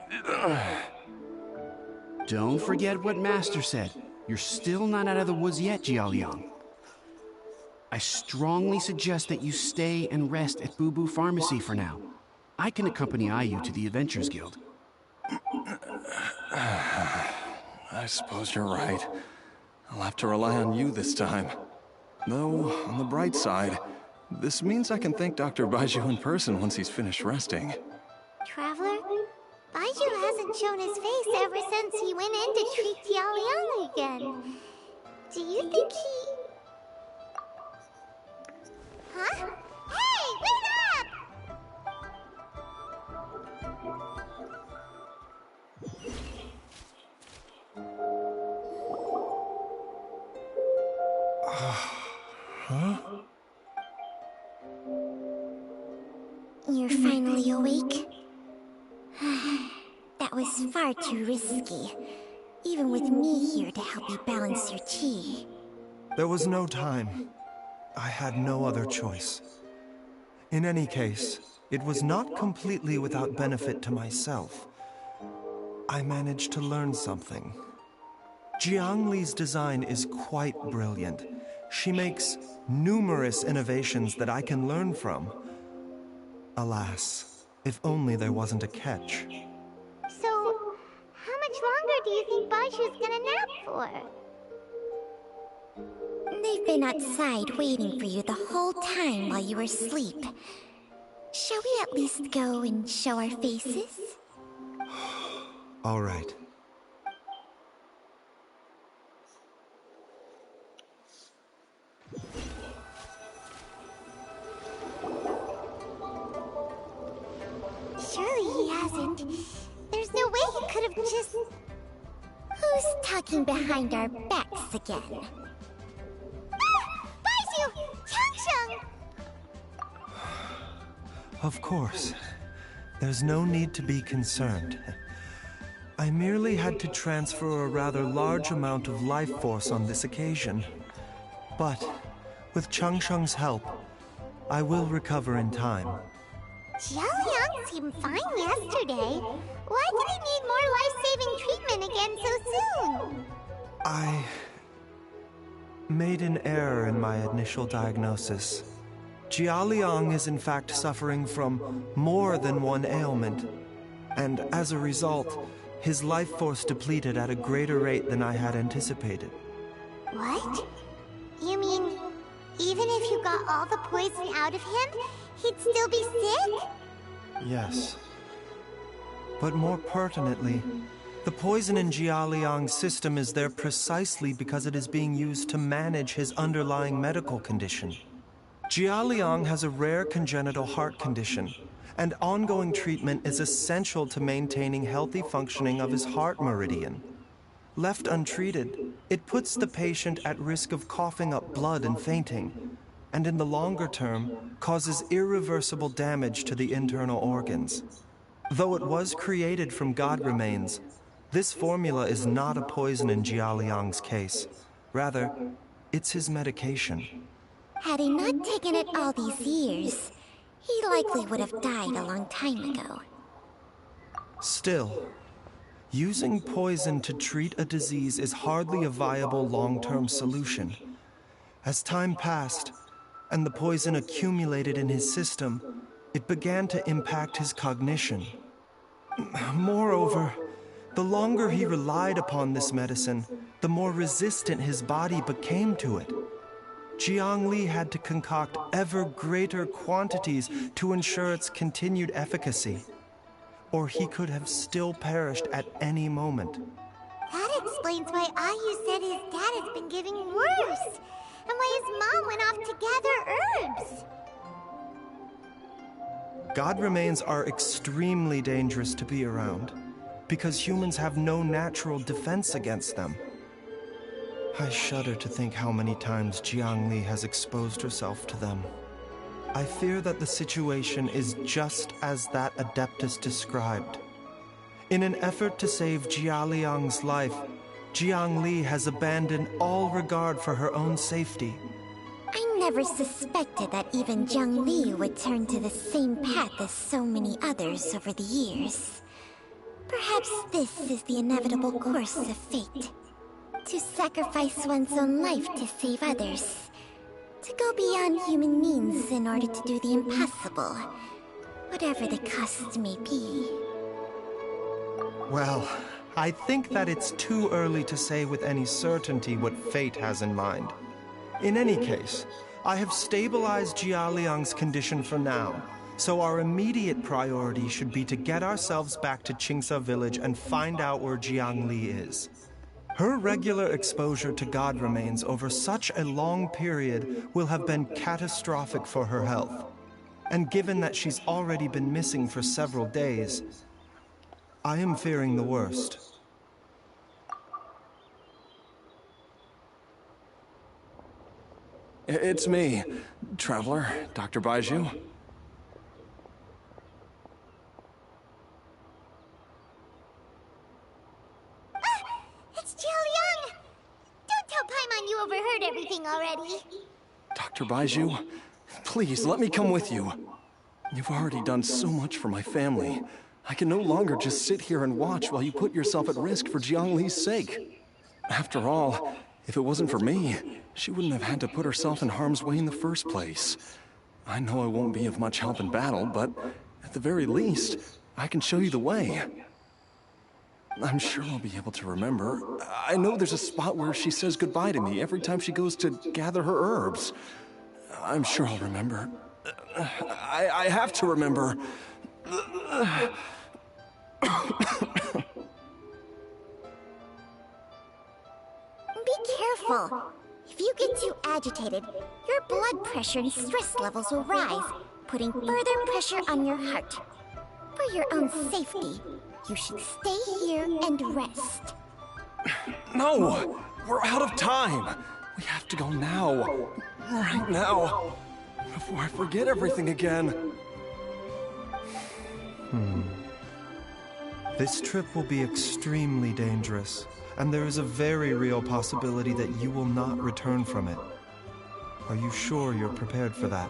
Don't forget what Master said. You're still not out of the woods yet, Jialiang. I strongly suggest that you stay and rest at Boo Boo Pharmacy for now. I can accompany Ayu to the Adventurers Guild. I suppose you're right. I'll have to rely on you this time. Though, on the bright side, this means I can thank Dr. Baizhu in person once he's finished resting. Traveler? Baizhu hasn't shown his face ever since he went in to treat Jialiang again. Do you think he... Huh? Hey, wait up! Huh? You're finally awake? That was far too risky. Even with me here to help you balance your chi. There was no time. I had no other choice. In any case, it was not completely without benefit to myself. I managed to learn something. Jiangli's design is quite brilliant. She makes numerous innovations that I can learn from. Alas, if only there wasn't a catch. So, how much longer do you think Baizhu's gonna nap for? They've been outside waiting for you the whole time while you were asleep. Shall we at least go and show our faces? All right. Surely he hasn't. There's no way he could have just... Who's talking behind our backs again? Ah! Baizhu! Changsheng! Of course. There's no need to be concerned. I merely had to transfer a rather large amount of life force on this occasion. But with Changsheng's help, I will recover in time. Xiaoliang seemed fine yesterday. Why did he need more life-saving treatment again so soon? I made an error in my initial diagnosis. Jialiang is in fact suffering from more than one ailment, and as a result, his life force depleted at a greater rate than I had anticipated. What? You mean, even if you got all the poison out of him, he'd still be sick? Yes. But more pertinently, the poison in Jialiang's system is there precisely because it is being used to manage his underlying medical condition. Jialiang has a rare congenital heart condition, and ongoing treatment is essential to maintaining healthy functioning of his heart meridian. Left untreated, it puts the patient at risk of coughing up blood and fainting, and in the longer term, causes irreversible damage to the internal organs. Though it was created from God remains, this formula is not a poison in Jialiang's case. Rather, it's his medication. Had he not taken it all these years, he likely would have died a long time ago. Still, using poison to treat a disease is hardly a viable long-term solution. As time passed, and the poison accumulated in his system, it began to impact his cognition. Moreover, the longer he relied upon this medicine, the more resistant his body became to it. Jiang Li had to concoct ever greater quantities to ensure its continued efficacy, or he could have still perished at any moment. That explains why Ayu said his dad has been getting worse, and why his mom went off to gather herbs. God remains are extremely dangerous to be around, because humans have no natural defense against them. I shudder to think how many times Jiang Li has exposed herself to them. I fear that the situation is just as that Adeptus described. In an effort to save Jialiang's life, Jiang Li has abandoned all regard for her own safety. I never suspected that even Jiang Li would turn to the same path as so many others over the years. Perhaps this is the inevitable course of fate. To sacrifice one's own life to save others. To go beyond human means in order to do the impossible. Whatever the cost may be. Well, I think that it's too early to say with any certainty what fate has in mind. In any case, I have stabilized Jialiang's condition for now, so our immediate priority should be to get ourselves back to Qingsa village and find out where Jiang Li is. Her regular exposure to God remains over such a long period will have been catastrophic for her health. And given that she's already been missing for several days, I am fearing the worst. It's me, Traveler, Dr. Baizhu. It's Jialiang! Don't tell Paimon you overheard everything already. Dr. Baizhu, please let me come with you. You've already done so much for my family. I can no longer just sit here and watch while you put yourself at risk for Jiang Li's sake. After all, if it wasn't for me, she wouldn't have had to put herself in harm's way in the first place. I know I won't be of much help in battle, but at the very least, I can show you the way. I'm sure I'll be able to remember. I know there's a spot where she says goodbye to me every time she goes to gather her herbs. I'm sure I'll remember. I have to remember. Be careful. If you get too agitated, your blood pressure and stress levels will rise, putting further pressure on your heart. For your own safety, you should stay here and rest. No! We're out of time! We have to go now. Right now. Before I forget everything again. This trip will be extremely dangerous, and there is a very real possibility that you will not return from it. Are you sure you're prepared for that?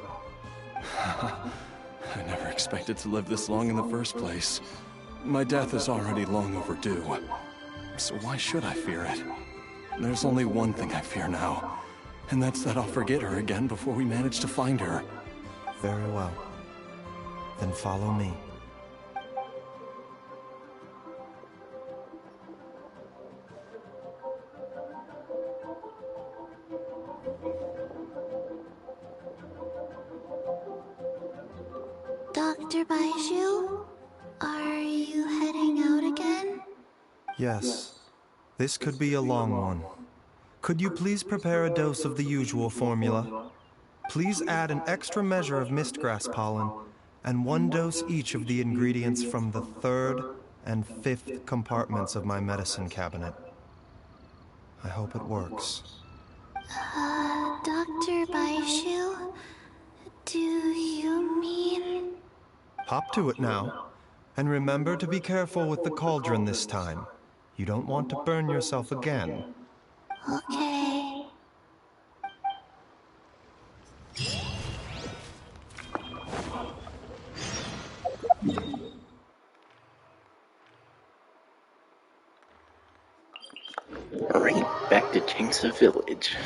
I never expected to live this long in the first place. My death is already long overdue. So why should I fear it? There's only one thing I fear now, and that's that I'll forget her again before we manage to find her. Very well. Then follow me. Dr. Baizhu, are you heading out again? Yes. This could be a long one. Could you please prepare a dose of the usual formula? Please add an extra measure of mistgrass pollen, and 1 dose each of the ingredients from the 3rd and 5th compartments of my medicine cabinet. I hope it works. Dr. Baizhu, do you mean... Hop to it now, and remember to be careful with the cauldron this time. You don't want to burn yourself again. Okay. Alright, back to Jinxa Village.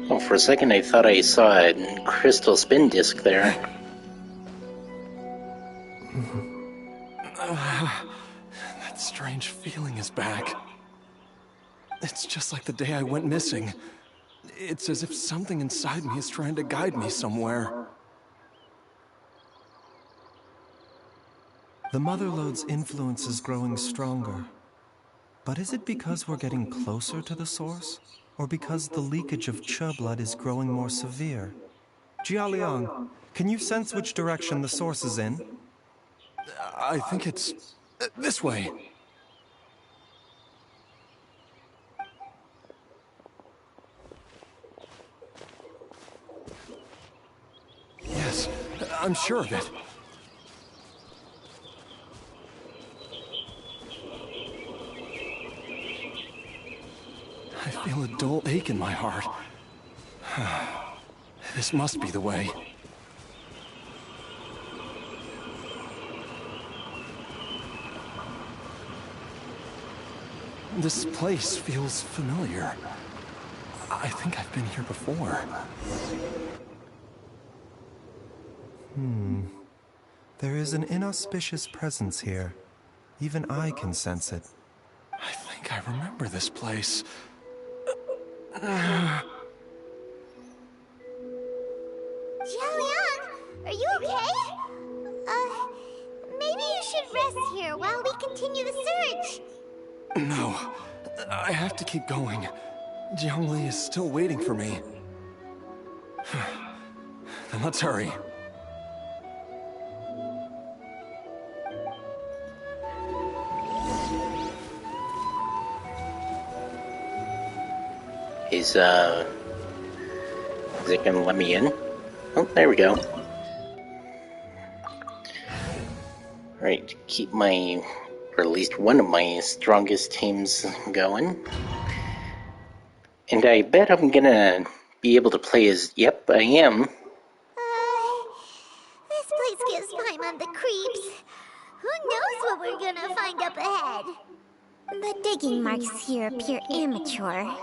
Oh, for a second I thought I saw a crystal spin disc there. That strange feeling is back. It's just like the day I went missing. It's as if something inside me is trying to guide me somewhere. The Mother Lode's influence is growing stronger. But is it because we're getting closer to the source? Or because the leakage of Che blood is growing more severe? Jialiang, can you sense which direction the source is in? I think it's... this way. Yes, I'm sure of it. I feel a dull ache in my heart. This must be the way. This place feels familiar. I think I've been here before. There is an inauspicious presence here. Even I can sense it. I think I remember this place. Jialiang, are you okay? Maybe you should rest here while we continue the search. No, I have to keep going. Jiangli is still waiting for me. Then let's hurry. Is it gonna let me in? Oh, there we go. Alright, keep my, or at least one of my strongest teams going. And I bet I'm gonna be able to play as, yep, I am. This place gives Paimon the creeps. Who knows what we're gonna find up ahead? The digging marks here appear immature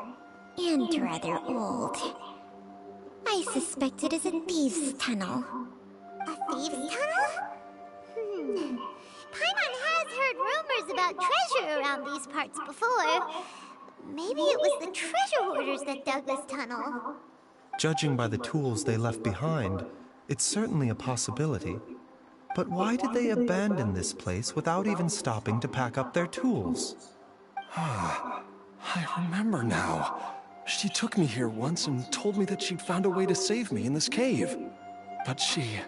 and rather old. I suspect it is a thieves' tunnel. A thieves' tunnel? Paimon has heard rumors about treasure around these parts before. Maybe it was the treasure hoarders that dug this tunnel. Judging by the tools they left behind, it's certainly a possibility. But why did they abandon this place without even stopping to pack up their tools? I remember now. She took me here once and told me that she'd found a way to save me in this cave. But she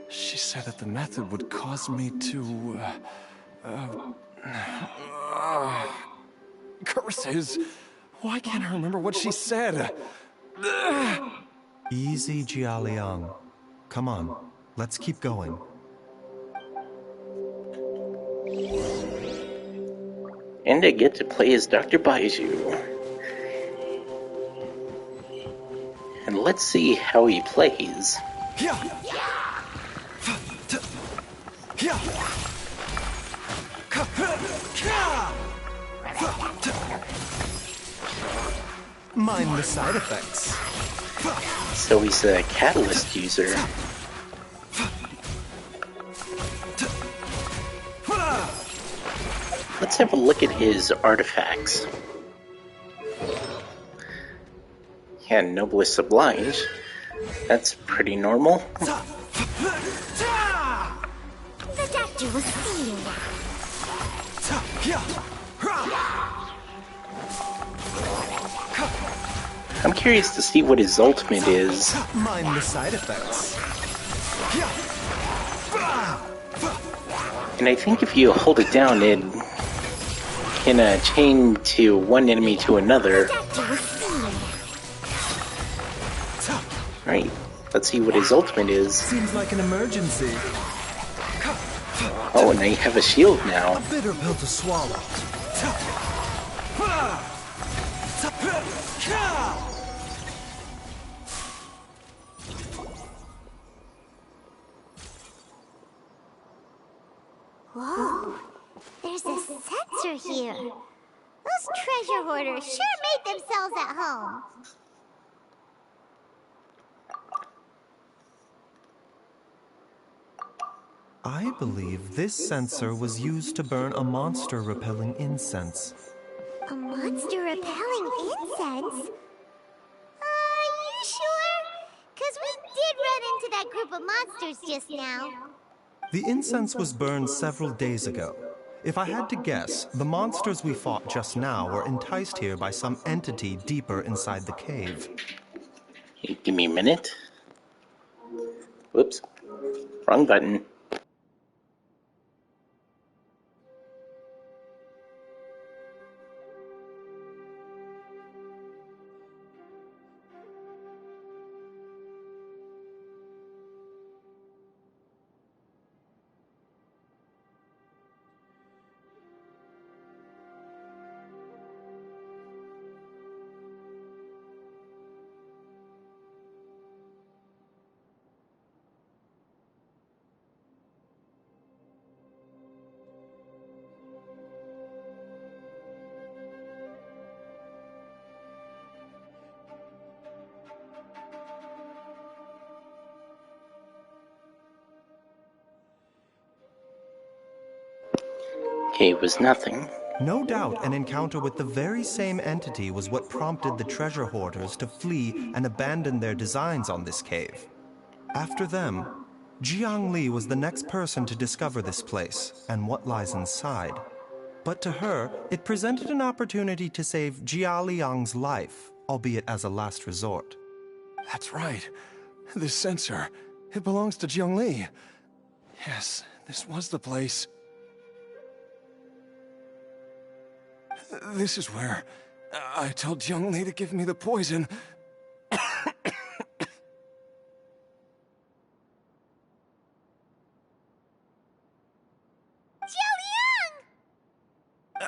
said that the method would cause me to, curses. Why can't I remember what she said? Easy, Jialiang. Come on, let's keep going. And I get to play as Dr. Baizhu. And let's see how he plays. Mind the side effects. So he's a catalyst user. Let's have a look at his artifacts. Yeah, Noblest Oblige. That's pretty normal. The doctor will see you. I'm curious to see what his ultimate is. Mind the side effects. And I think if you hold it down, it can chain to one enemy to another. Right, let's see what his ultimate is. Seems like an emergency. Oh, and I have a shield now. A bitter pill to swallow. Whoa, there's a sensor here. Those treasure hoarders sure made themselves at home. I believe this sensor was used to burn a monster-repelling incense. A monster-repelling incense? Are you sure? 'Cause we did run into that group of monsters just now. The incense was burned several days ago. If I had to guess, the monsters we fought just now were enticed here by some entity deeper inside the cave. Hey, give me a minute. Whoops. Wrong button. Cave was nothing. No doubt an encounter with the very same entity was what prompted the treasure hoarders to flee and abandon their designs on this cave. After them, Jiang Li was the next person to discover this place and what lies inside. But to her, it presented an opportunity to save Jia Liang's life, albeit as a last resort. That's right. This sensor, it belongs to Jiang Li. Yes, this was the place. This is where I told Jiang Li to give me the poison.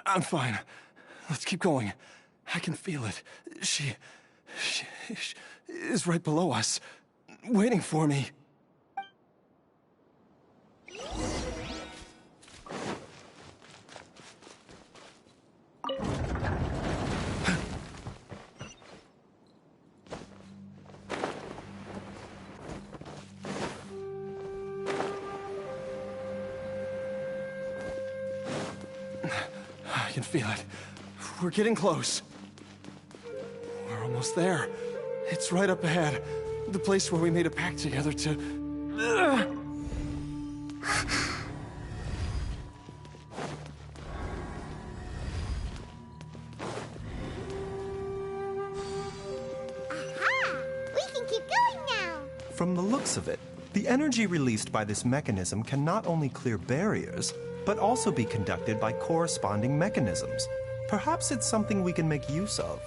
I'm fine. Let's keep going. I can feel it. She is right below us, waiting for me. I can feel it. We're getting close. We're almost there. It's right up ahead. The place where we made a pact together to... The energy released by this mechanism can not only clear barriers, but also be conducted by corresponding mechanisms. Perhaps it's something we can make use of.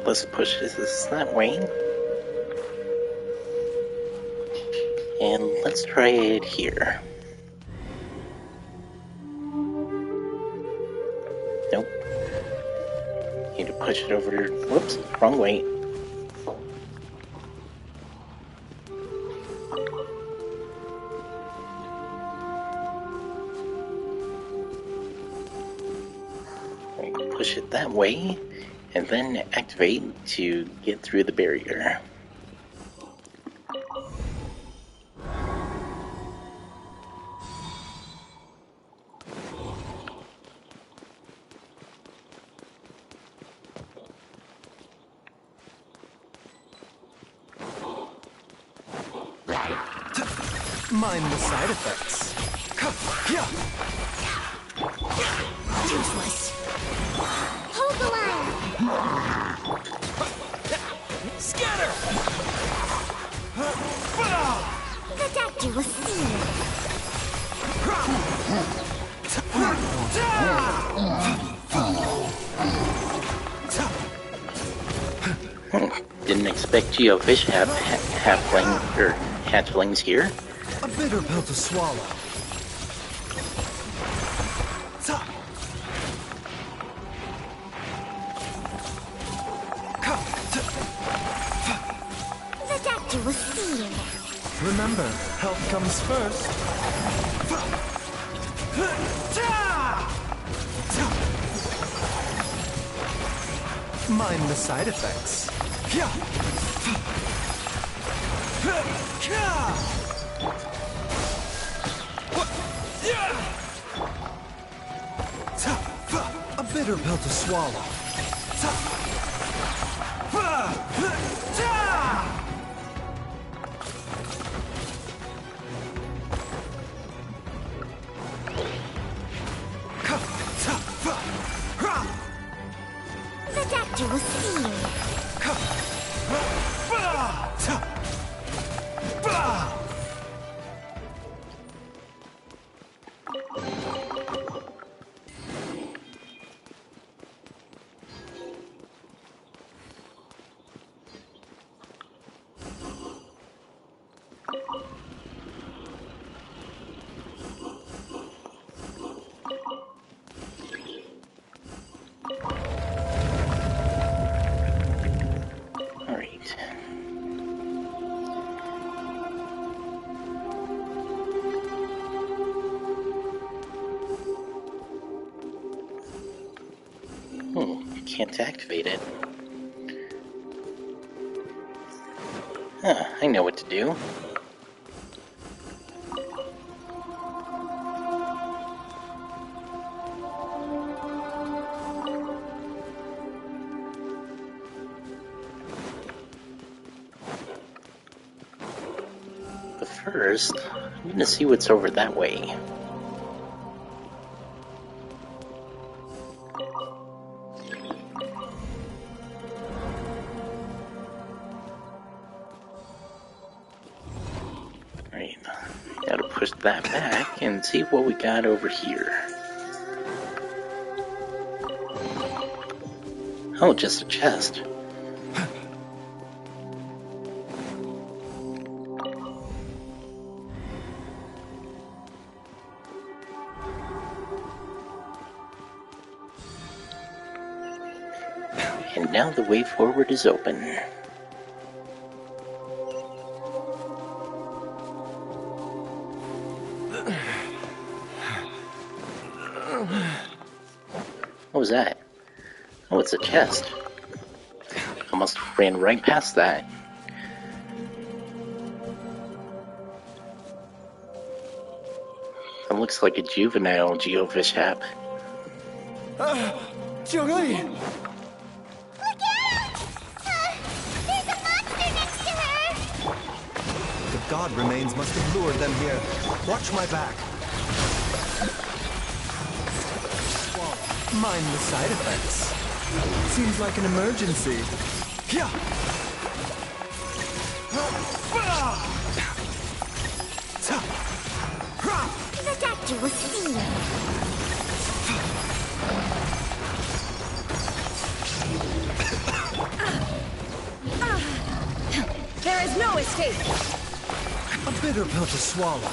Let's push this that way. And let's try it here. Nope. Need to push it over. Whoops, wrong way. Push it that way, and then activate to get through the barrier. Mind the side effects. Useless. Hold the line. Scatter! The doctor will see Didn't expect geofish hatchlings here. A bitter pill to swallow. The doctor will see you. Remember, health comes first. Mind the side effects. A bitter pill to swallow. The doctor will see you. Alright. Can't activate it. I know what to do. But first, I'm gonna see what's over that way. Right, gotta push that back and see what we got over here. Oh, just a chest. And now the way forward is open. What was that? Oh, it's a chest. Almost ran right past that. That looks like a juvenile geofish hap. Jiangli! Look at him! god remains must have lured them here. Watch my back. Mind the side effects. Seems like an emergency. Yeah. The doctor will see you. There is no escape. A bitter pill to swallow.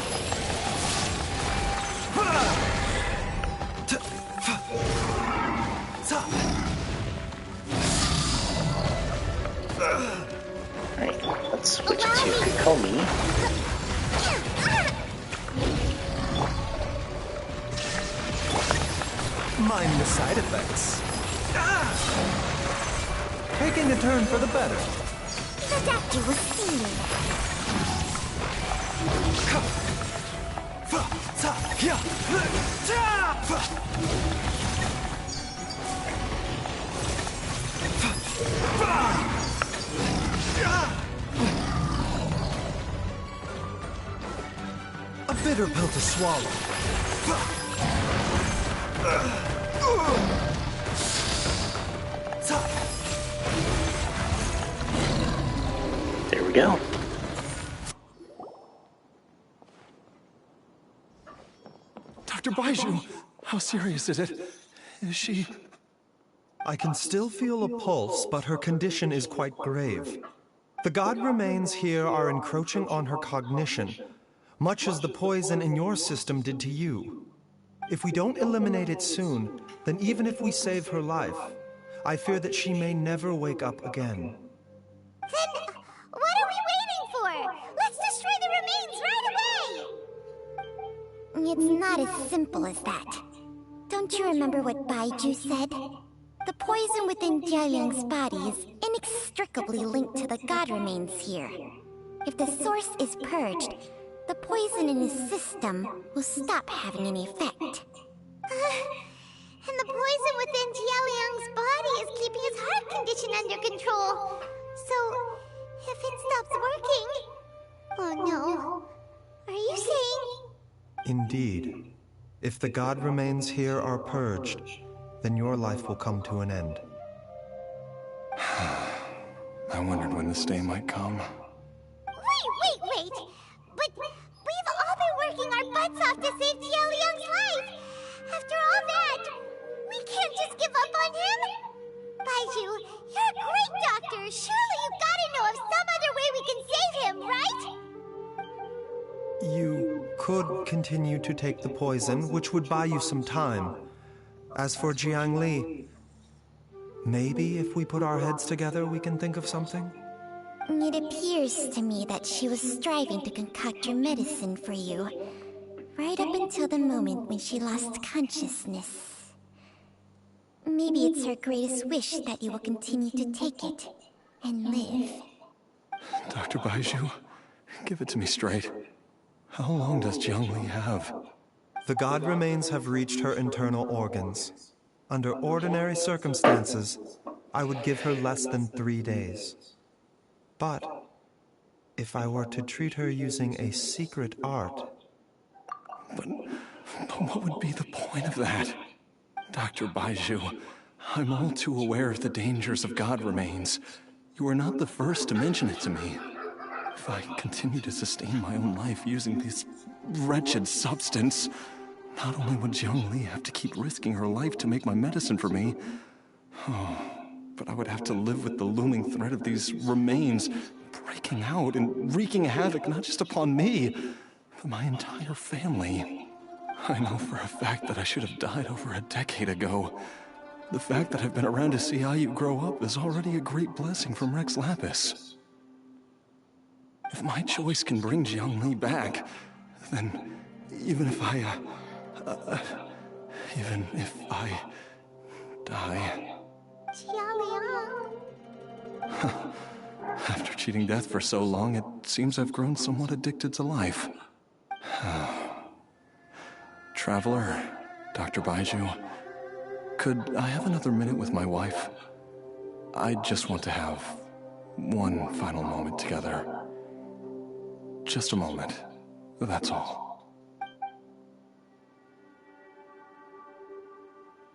Alright, let's switch to Kokomi. Mind the side effects. Taking a turn for the better. The doctor will see you. A bitter pill to swallow. There we go. Dr. Baizhu, how serious is it? Is she... I can still feel a pulse, but her condition is quite grave. The god remains here are encroaching on her cognition, much as the poison in your system did to you. If we don't eliminate it soon, then even if we save her life, I fear that she may never wake up again. Then, what are we waiting for? Let's destroy the remains right away! It's not as simple as that. Don't you remember what Baizhu said? The poison within Jialiang's body is inextricably linked to the god remains here. If the source is purged, the poison in his system will stop having any effect. And the poison within Jialiang's body is keeping his heart condition under control. So, if it stops working... Oh no. Are you saying... Indeed. If the god remains here are purged, then your life will come to an end. I wondered when this day might come. Wait! But we've all been working our butts off to save Jialiang's life! After all that, we can't just give up on him! Baizhu, you're a great doctor! Surely you gotta know of some other way we can save him, right? You could continue to take the poison, which would buy you some time. As for Jiang Li, maybe if we put our heads together, we can think of something? It appears to me that she was striving to concoct your medicine for you, right up until the moment when she lost consciousness. Maybe it's her greatest wish that you will continue to take it and live. Dr. Baizhu, give it to me straight. How long does Jiang Li have? The god remains have reached her internal organs. Under ordinary circumstances, I would give her less than 3 days. But if I were to treat her using a secret art... But what would be the point of that? Dr. Baizhu, I'm all too aware of the dangers of god remains. You are not the first to mention it to me. If I continue to sustain my own life using this wretched substance, not only would Jiang Li have to keep risking her life to make my medicine for me, but I would have to live with the looming threat of these remains breaking out and wreaking havoc not just upon me, but my entire family. I know for a fact that I should have died over a decade ago. The fact that I've been around to see how you grow up is already a great blessing from Rex Lapis. If my choice can bring Jiang Li back, then even if I die... Jialiang... After cheating death for so long, it seems I've grown somewhat addicted to life. Traveler, Dr. Baizhu, could I have another minute with my wife? I just want to have one final moment together. Just a moment. That's all.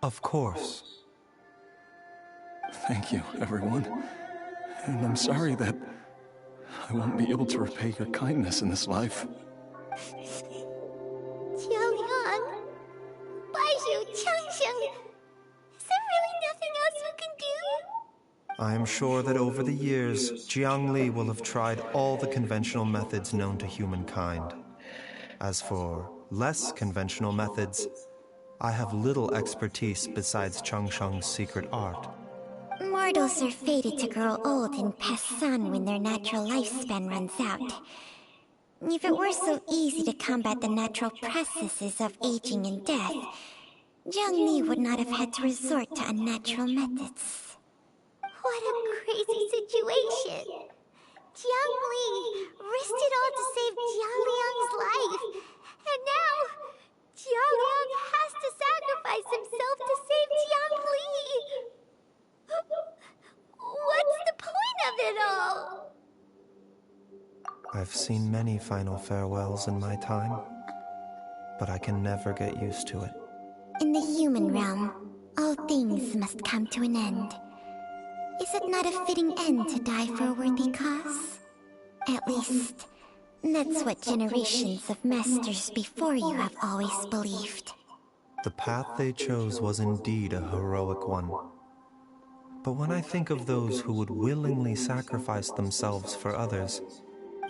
Of course. Thank you, everyone. And I'm sorry that I won't be able to repay your kindness in this life. Jiaoliang, Baizhu, Changsheng, is there really nothing else you can do? I am sure that over the years, Jiang Li will have tried all the conventional methods known to humankind. As for less conventional methods, I have little expertise besides Changsheng's secret art. Mortals are fated to grow old and pass on when their natural lifespan runs out. If it were so easy to combat the natural processes of aging and death, Jiang Li would not have had to resort to unnatural methods. What a crazy situation! Jiang Li risked it all to save Jiaoliang's life, and now Jiaoliang has to sacrifice himself to save Jiang Li! What's the point of it all? I've seen many final farewells in my time, but I can never get used to it. In the human realm, all things must come to an end. Is it not a fitting end to die for a worthy cause? At least, that's what generations of masters before you have always believed. The path they chose was indeed a heroic one. But when I think of those who would willingly sacrifice themselves for others,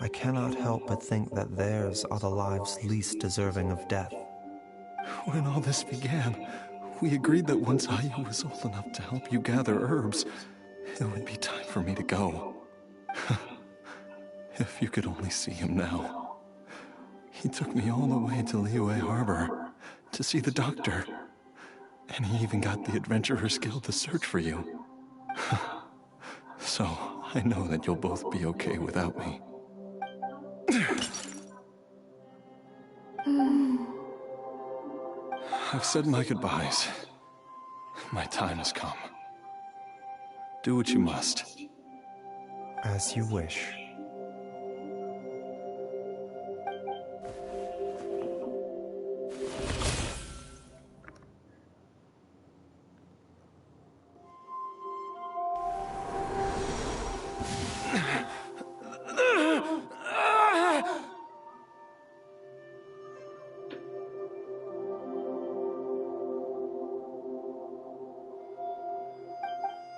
I cannot help but think that theirs are the lives least deserving of death. When all this began, we agreed that once Ayu was old enough to help you gather herbs, it would be time for me to go. If you could only see him now. He took me all the way to Liyue Harbor to see the doctor. And he even got the Adventurers Guild to search for you. So, I know that you'll both be okay without me. I've said my goodbyes. My time has come. Do what you must. As you wish.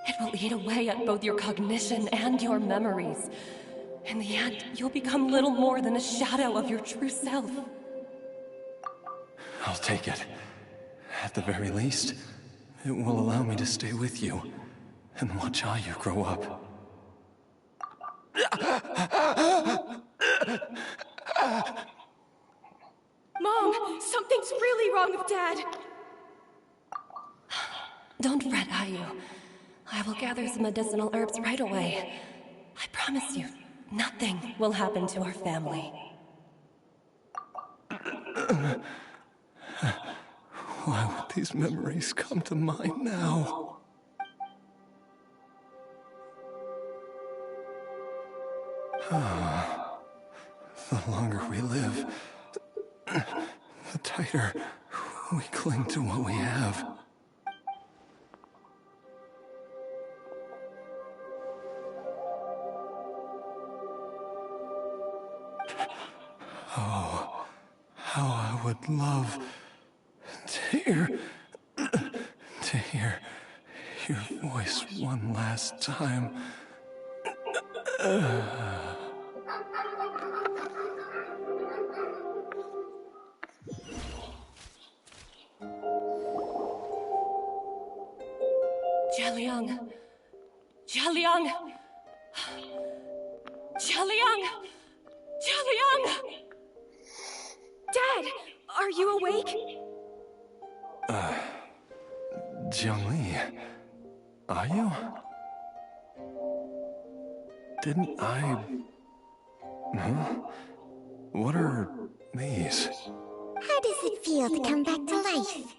It will eat away at both your cognition and your memories. In the end, you'll become little more than a shadow of your true self. I'll take it. At the very least, it will allow me to stay with you and watch Ayu grow up. Mom, something's really wrong with Dad. Don't fret, Ayu. I will gather some medicinal herbs right away. I promise you, nothing will happen to our family. Why would these memories come to mind now? The longer we live, the tighter we cling to what we have. Oh, how I would love to hear your voice one last time. Jiaoliang! Jiaoliang! Jiaoliang! Jiaoliang! Dad, are you awake? Jiang Li, are you? Didn't I... Huh? What are these? How does it feel to come back to life?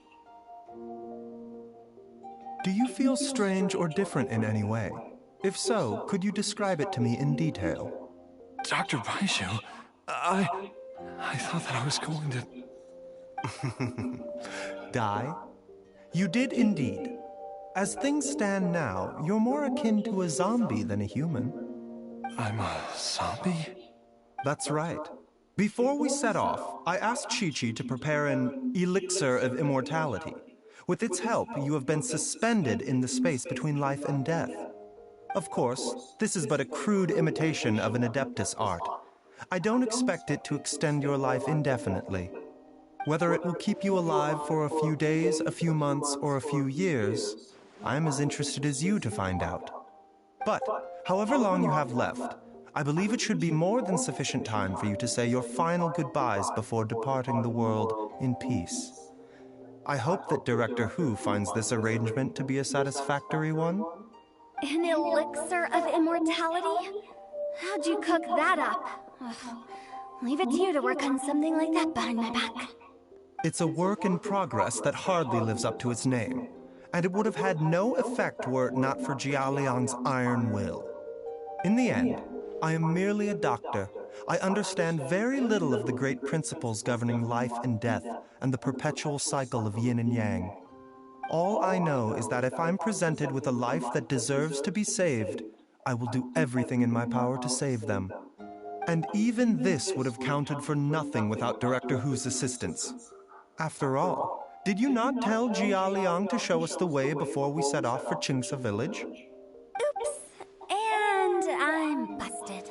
Do you feel strange or different in any way? If so, could you describe it to me in detail? Dr. Baizhu, I thought that I was going to... Die? You did indeed. As things stand now, you're more akin to a zombie than a human. I'm a zombie? That's right. Before we set off, I asked Chi-Chi to prepare an elixir of immortality. With its help, you have been suspended in the space between life and death. Of course, this is but a crude imitation of an Adeptus art. I don't expect it to extend your life indefinitely. Whether it will keep you alive for a few days, a few months, or a few years, I'm as interested as you to find out. But, however long you have left, I believe it should be more than sufficient time for you to say your final goodbyes before departing the world in peace. I hope that Director Who finds this arrangement to be a satisfactory one. An elixir of immortality? How'd you cook that up? Ugh. Leave it to you to work on something like that behind my back. It's a work in progress that hardly lives up to its name, and it would have had no effect were it not for Jialiang's iron will. In the end, I am merely a doctor. I understand very little of the great principles governing life and death and the perpetual cycle of yin and yang. All I know is that if I'm presented with a life that deserves to be saved, I will do everything in my power to save them. And even this would have counted for nothing without Director Who's assistance. After all, did you not tell Jia Liang to show us the way before we set off for Qingsa village? Oops. And I'm busted.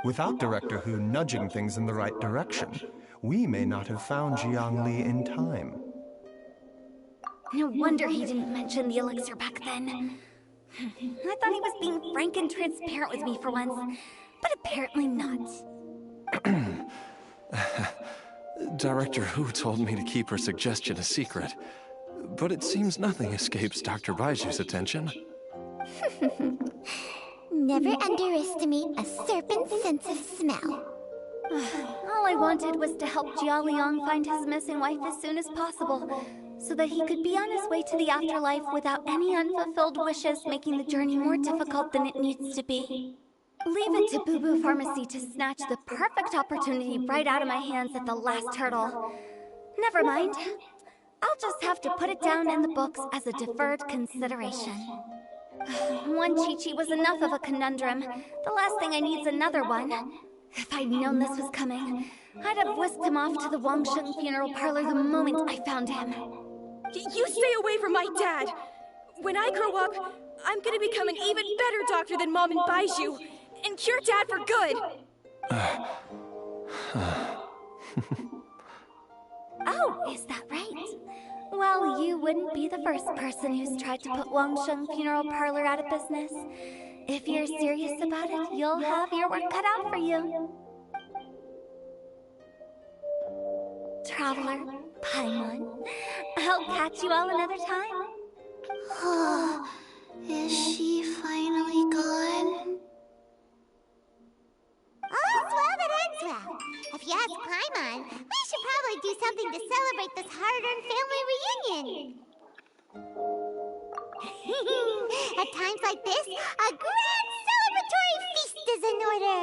Without Director Who nudging things in the right direction, we may not have found Jiang Li in time. No wonder he didn't mention the elixir back then. I thought he was being frank and transparent with me for once, but apparently not. Director Who told me to keep her suggestion a secret, but it seems nothing escapes Dr. Baizhu's attention. Never underestimate a serpent's sense of smell. All I wanted was to help Jia Liang find his missing wife as soon as possible, so that he could be on his way to the afterlife without any unfulfilled wishes making the journey more difficult than it needs to be. Leave it to Boo Boo Pharmacy to snatch the perfect opportunity right out of my hands at the last hurdle. Never mind. I'll just have to put it down in the books as a deferred consideration. One Chi-Chi was enough of a conundrum. The last thing I need is another one. If I'd known this was coming, I'd have whisked him off to the Wangsheng funeral parlor the moment I found him. You stay away from my dad! When I grow up, I'm gonna become an even better doctor than Mom and Baizhu, and cure Dad for good! Oh, is that right? Well, you wouldn't be the first person who's tried to put Wangsheng Funeral Parlor out of business. If you're serious about it, you'll have your work cut out for you. Traveler, Paimon, I'll catch you all another time. Oh, is she finally gone? All's well that ends well. If you ask Paimon, we should probably do something to celebrate this hard-earned family reunion. At times like this, a grand celebratory feast is in order.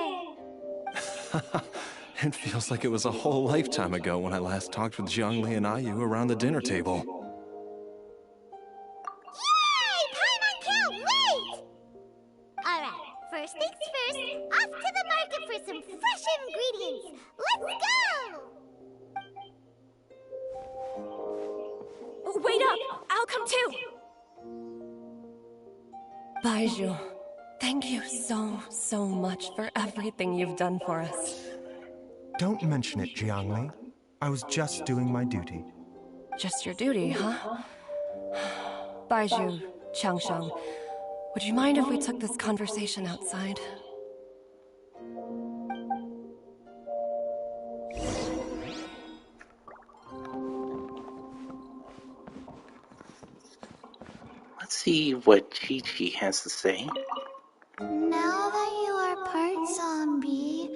It feels like it was a whole lifetime ago when I last talked with Zhongli and Ayu around the dinner table. Yay! Paimon can't wait! Alright, first things first, off to the market for some fresh ingredients. Let's go! Wait up! I'll come too! Baizhu, thank you so much for everything you've done for us. Don't mention it, Jiangli. I was just doing my duty. Just your duty, huh? Baizhu, Changsheng, would you mind if we took this conversation outside? Let's see what Chi-Chi has to say. Now that you are part zombie,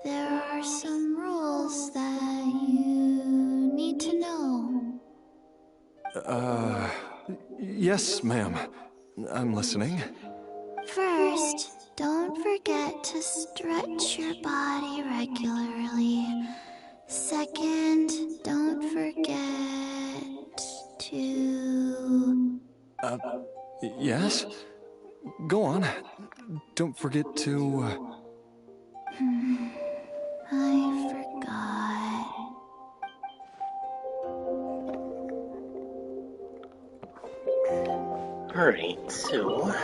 there are some rules that you need to know. Yes, ma'am. I'm listening. First, don't forget to stretch your body regularly. Second, don't forget to... Yes? Go on. Don't forget to... I forgot. Alright, so...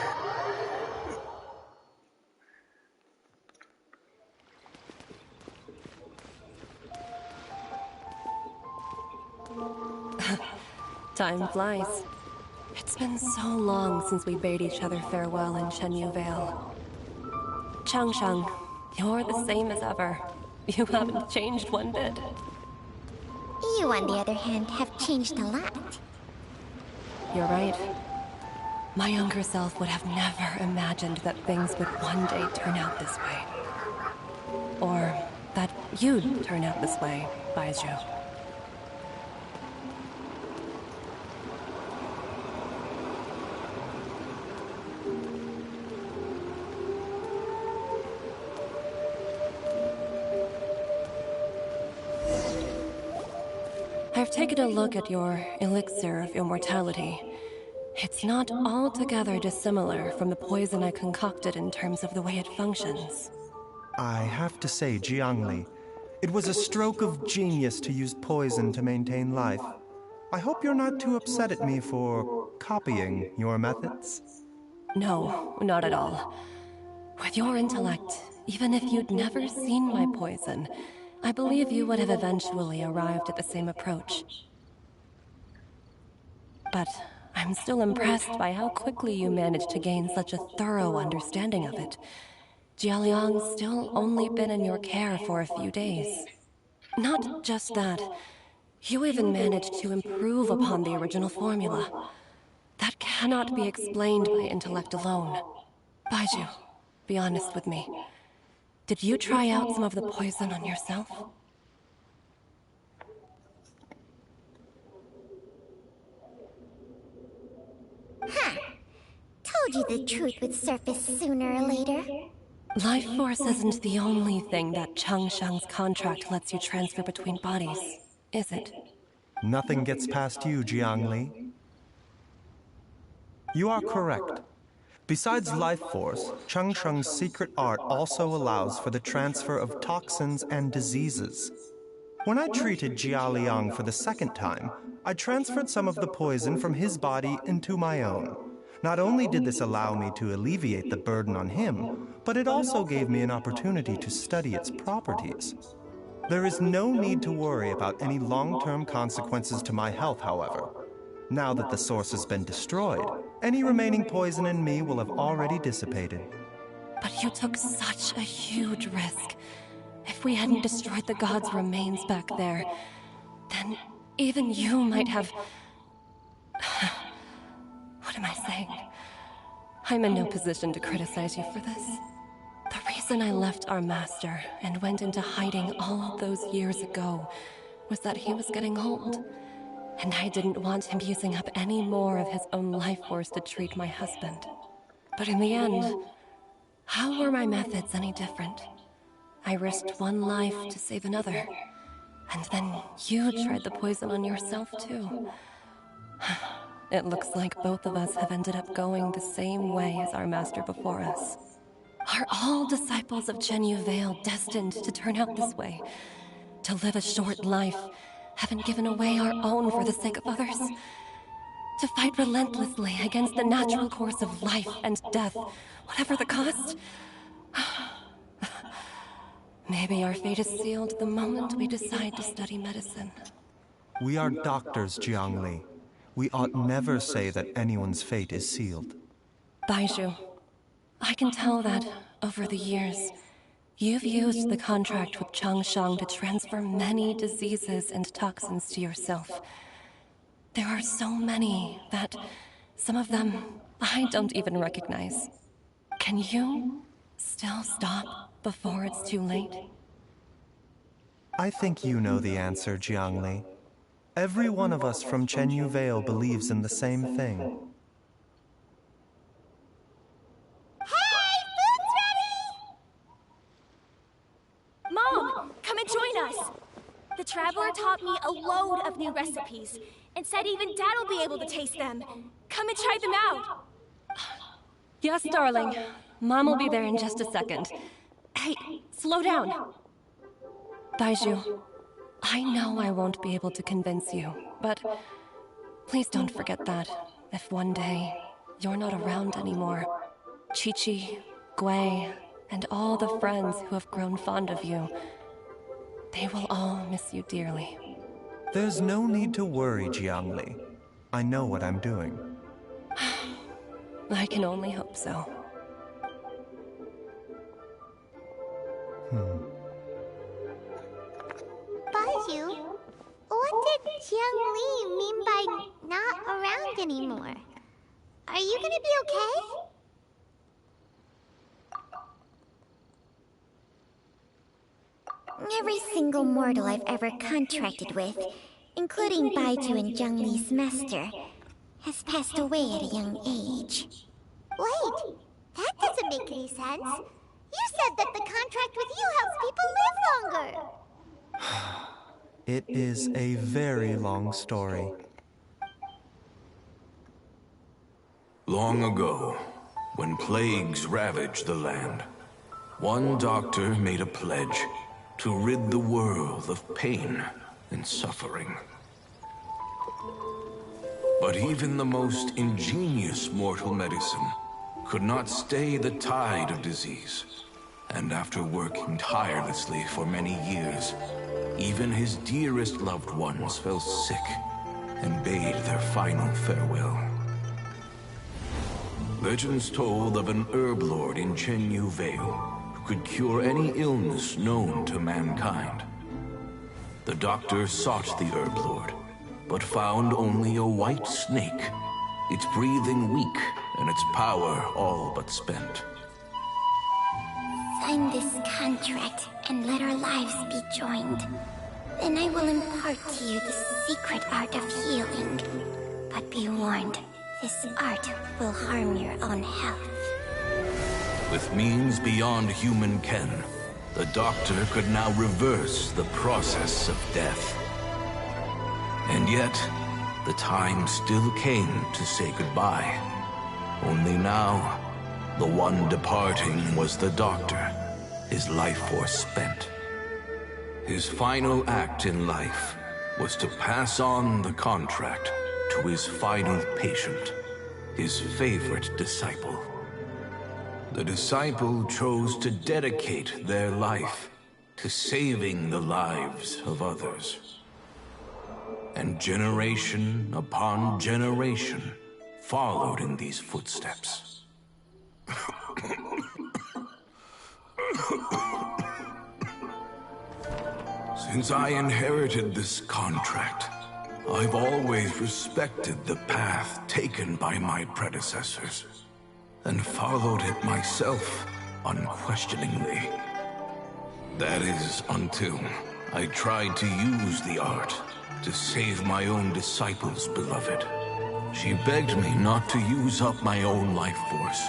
Time flies. It's been so long since we bade each other farewell in Chenyu Vale. Changshang, you're the same as ever. You haven't changed one bit. You, on the other hand, have changed a lot. You're right. My younger self would have never imagined that things would one day turn out this way. Or that you'd turn out this way, Baizhu. I've taken a look at your elixir of immortality. It's not altogether dissimilar from the poison I concocted in terms of the way it functions. I have to say, Jiangli, it was a stroke of genius to use poison to maintain life. I hope you're not too upset at me for copying your methods. No, not at all. With your intellect, even if you'd never seen my poison, I believe you would have eventually arrived at the same approach. But I'm still impressed by how quickly you managed to gain such a thorough understanding of it. Jialiang's still only been in your care for a few days. Not just that, you even managed to improve upon the original formula. That cannot be explained by intellect alone. Baizhu, be honest with me. Did you try out some of the poison on yourself? Huh. Told you the truth would surface sooner or later. Life force isn't the only thing that Changshang's contract lets you transfer between bodies, is it? Nothing gets past you, Jiangli. You are correct. Besides life force, Changsheng's secret art also allows for the transfer of toxins and diseases. When I treated Jia Liang for the second time, I transferred some of the poison from his body into my own. Not only did this allow me to alleviate the burden on him, but it also gave me an opportunity to study its properties. There is no need to worry about any long-term consequences to my health, however. Now that the source has been destroyed, any remaining poison in me will have already dissipated. But you took such a huge risk. If we hadn't destroyed the god's remains back there, then even you might have... What am I saying? I'm in no position to criticize you for this. The reason I left our master and went into hiding all those years ago was that he was getting old. And I didn't want him using up any more of his own life force to treat my husband. But in the end, how were my methods any different? I risked one life to save another. And then you tried the poison on yourself too. It looks like both of us have ended up going the same way as our master before us. Are all disciples of Chenyu Vale destined to turn out this way? To live a short life, having given away our own for the sake of others? To fight relentlessly against the natural course of life and death, whatever the cost? Maybe our fate is sealed the moment we decide to study medicine. We are doctors, Jiangli. We ought never say that anyone's fate is sealed. Baizhu, I can tell that, over the years, you've used the contract with Changshang to transfer many diseases and toxins to yourself. There are so many that, some of them, I don't even recognize. Can you still stop before it's too late? I think you know the answer, Jiangli. Every one of us from Chenyu Vale believes in the same thing. Hey, food's ready! us. The Traveler taught me a load of new recipes, and said even Dad'll be able to taste them. Come and try them out. Yes, darling. Mom will be there in just a second. Hey, slow down. Baizhu, I know I won't be able to convince you, but please don't forget that if one day you're not around anymore, Chi-Chi, Gui, and all the friends who have grown fond of you, they will all miss you dearly. There's no need to worry, Jiangli. I know what I'm doing. I can only hope so. Baizhu, what did Jiang Li mean by not around anymore? Are you gonna be okay? Every single mortal I've ever contracted with, including Baizhu and Jiang Li's master, has passed away at a young age. Wait, that doesn't make any sense. You said that the contract with you helps people live longer. It is a very long story. Long ago, when plagues ravaged the land, one doctor made a pledge to rid the world of pain and suffering. But even the most ingenious mortal medicine could not stay the tide of disease. And after working tirelessly for many years, even his dearest loved ones fell sick and bade their final farewell. Legends told of an herb lord in Chenyu Vale who could cure any illness known to mankind. The doctor sought the herb lord, but found only a white snake, its breathing weak and its power all but spent. Sign this contract and let our lives be joined. Then I will impart to you the secret art of healing. But be warned, this art will harm your own health. With means beyond human ken, the doctor could now reverse the process of death. And yet, the time still came to say goodbye. Only now, the one departing was the doctor, his life force spent. His final act in life was to pass on the contract to his final patient, his favorite disciple. The disciple chose to dedicate their life to saving the lives of others. And generation upon generation followed in these footsteps. Since I inherited this contract, I've always respected the path taken by my predecessors, and followed it myself unquestioningly. That is, until I tried to use the art to save my own disciple's beloved. She begged me not to use up my own life force.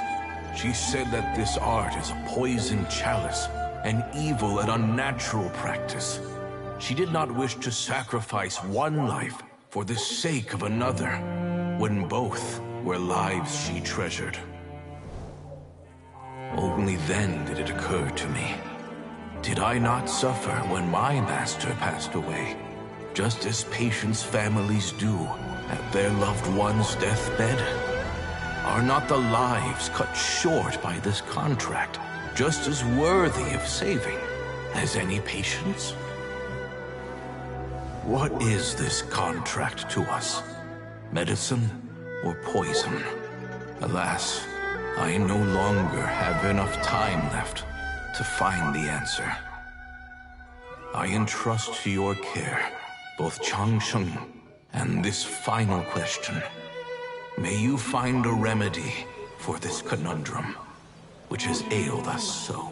She said that this art is a poisoned chalice, an evil and unnatural practice. She did not wish to sacrifice one life for the sake of another, when both were lives she treasured. Only then did it occur to me. Did I not suffer when my master passed away, just as patients' families do at their loved one's deathbed? Are not the lives cut short by this contract just as worthy of saving as any patient's? What is this contract to us? Medicine or poison? Alas, I no longer have enough time left to find the answer. I entrust to your care both Changsheng and this final question. May you find a remedy for this conundrum, which has ailed us so.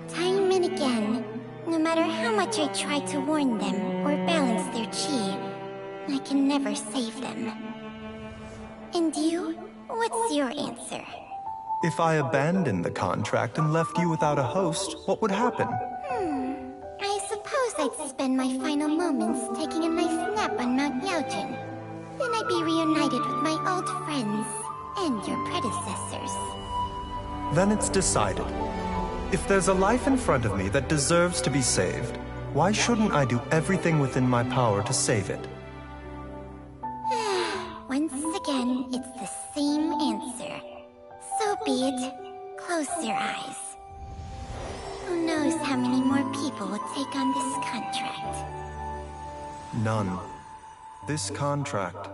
Time and again, no matter how much I try to warn them or balance their chi, I can never save them. And you? What's your answer? If I abandoned the contract and left you without a host, what would happen? spend my final moments taking a nice nap on Mount Yaojin. Then I'd be reunited with my old friends and your predecessors. Then it's decided. If there's a life in front of me that deserves to be saved, why shouldn't I do everything within my power to save it? Once again, it's the same answer. So be it. Close your eyes. Who knows how many more people will take on this contract? None. This contract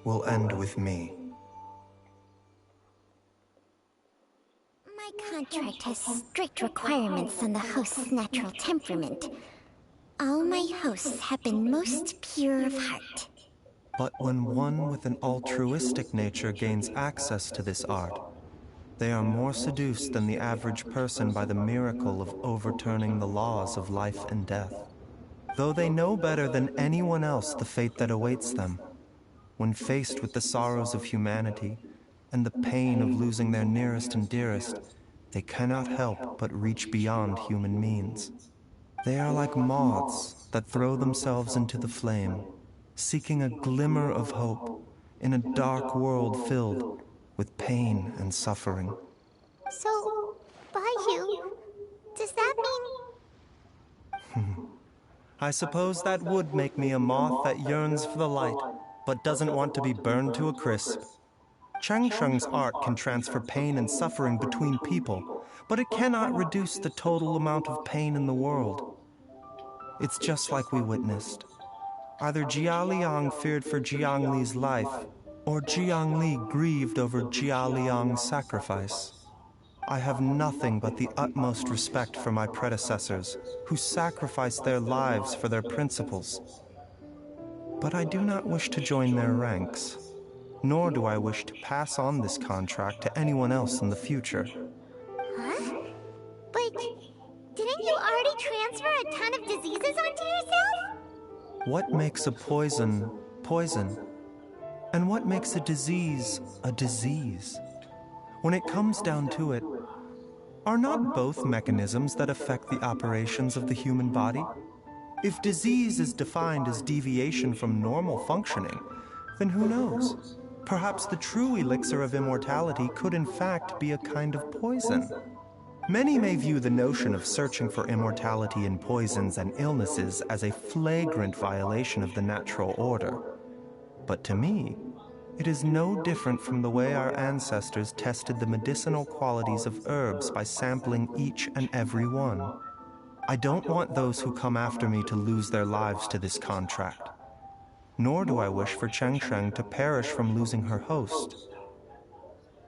will end with me. My contract has strict requirements on the host's natural temperament. All my hosts have been most pure of heart. But when one with an altruistic nature gains access to this art, they are more seduced than the average person by the miracle of overturning the laws of life and death. Though they know better than anyone else the fate that awaits them, when faced with the sorrows of humanity and the pain of losing their nearest and dearest, they cannot help but reach beyond human means. They are like moths that throw themselves into the flame, seeking a glimmer of hope in a dark world filled with pain and suffering. So, Baizhu, does that mean... I suppose that would make me a moth that yearns for the light, but doesn't want to be burned to a crisp. Cheng Sheng's art can transfer pain and suffering between people, but it cannot reduce the total amount of pain in the world. It's just like we witnessed. Either Jia Liang feared for Jiang Li's life, or Jiang Li grieved over Jia Liang's sacrifice. I have nothing but the utmost respect for my predecessors, who sacrificed their lives for their principles. But I do not wish to join their ranks, nor do I wish to pass on this contract to anyone else in the future. Huh? But didn't you already transfer a ton of diseases onto yourself? What makes a poison, poison? And what makes a disease, a disease? When it comes down to it, are not both mechanisms that affect the operations of the human body? If disease is defined as deviation from normal functioning, then who knows? Perhaps the true elixir of immortality could in fact be a kind of poison. Many may view the notion of searching for immortality in poisons and illnesses as a flagrant violation of the natural order. But to me, it is no different from the way our ancestors tested the medicinal qualities of herbs by sampling each and every one. I don't want those who come after me to lose their lives to this contract. Nor do I wish for Cheng Sheng to perish from losing her host.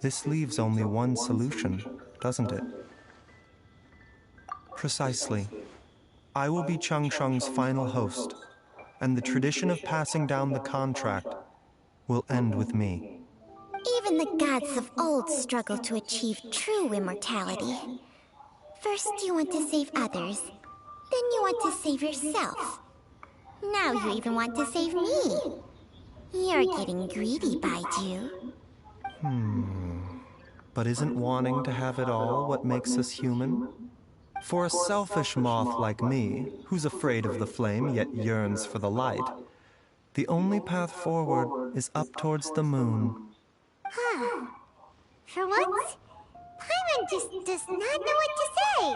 This leaves only one solution, doesn't it? Precisely. I will be Cheng Sheng's final host, and the tradition of passing down the contract will end with me. Even the gods of old struggled to achieve true immortality. First you want to save others, then you want to save yourself. Now you even want to save me. You're getting greedy, Baizhu. But isn't wanting to have it all what makes us human? For a selfish moth like me, who's afraid of the flame yet yearns for the light, the only path forward is up towards the moon. Huh. For once, Paimon just does not know what to say.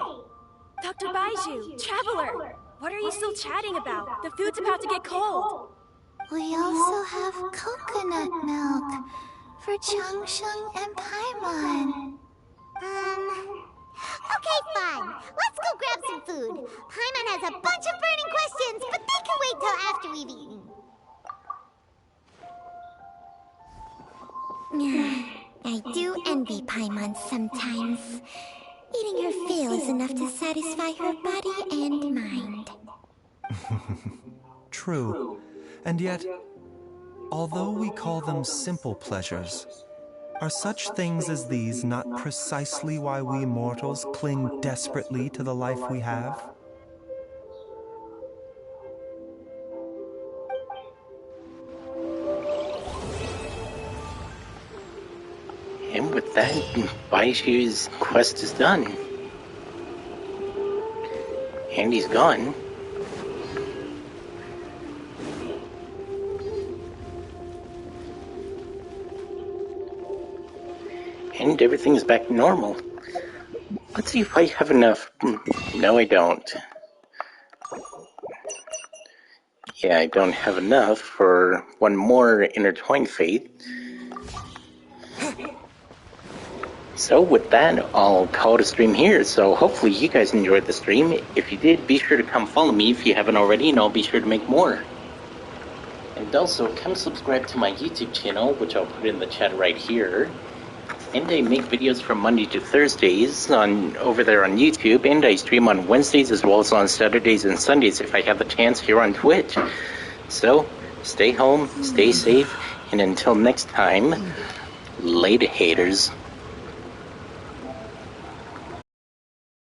Dr. Baizhu, Traveler, what are you still chatting about? The food's about to get cold. We also have coconut milk for Cheng Sheng and Paimon. Okay, fine. Let's go grab some food. Paimon has a bunch of burning questions, but they can wait till after we've eaten. I do envy Paimon sometimes. Eating her fill is enough to satisfy her body and mind. True. And yet, although we call them simple pleasures, are such things as these not precisely why we mortals cling desperately to the life we have? And with that, Baizhu's quest is done. And he's gone. and everything's back to normal. Let's see if I have enough. No, I don't. Yeah, I don't have enough for one more intertwined fate. So with that, I'll call it a stream here. So hopefully you guys enjoyed the stream. If you did, be sure to come follow me if you haven't already, and I'll be sure to make more. And also, come subscribe to my YouTube channel, which I'll put in the chat right here. And I make videos from Monday to Thursdays over there on YouTube, and I stream on Wednesdays as well as on Saturdays and Sundays if I have the chance here on Twitch. So, stay home, stay safe, and until next time, later haters.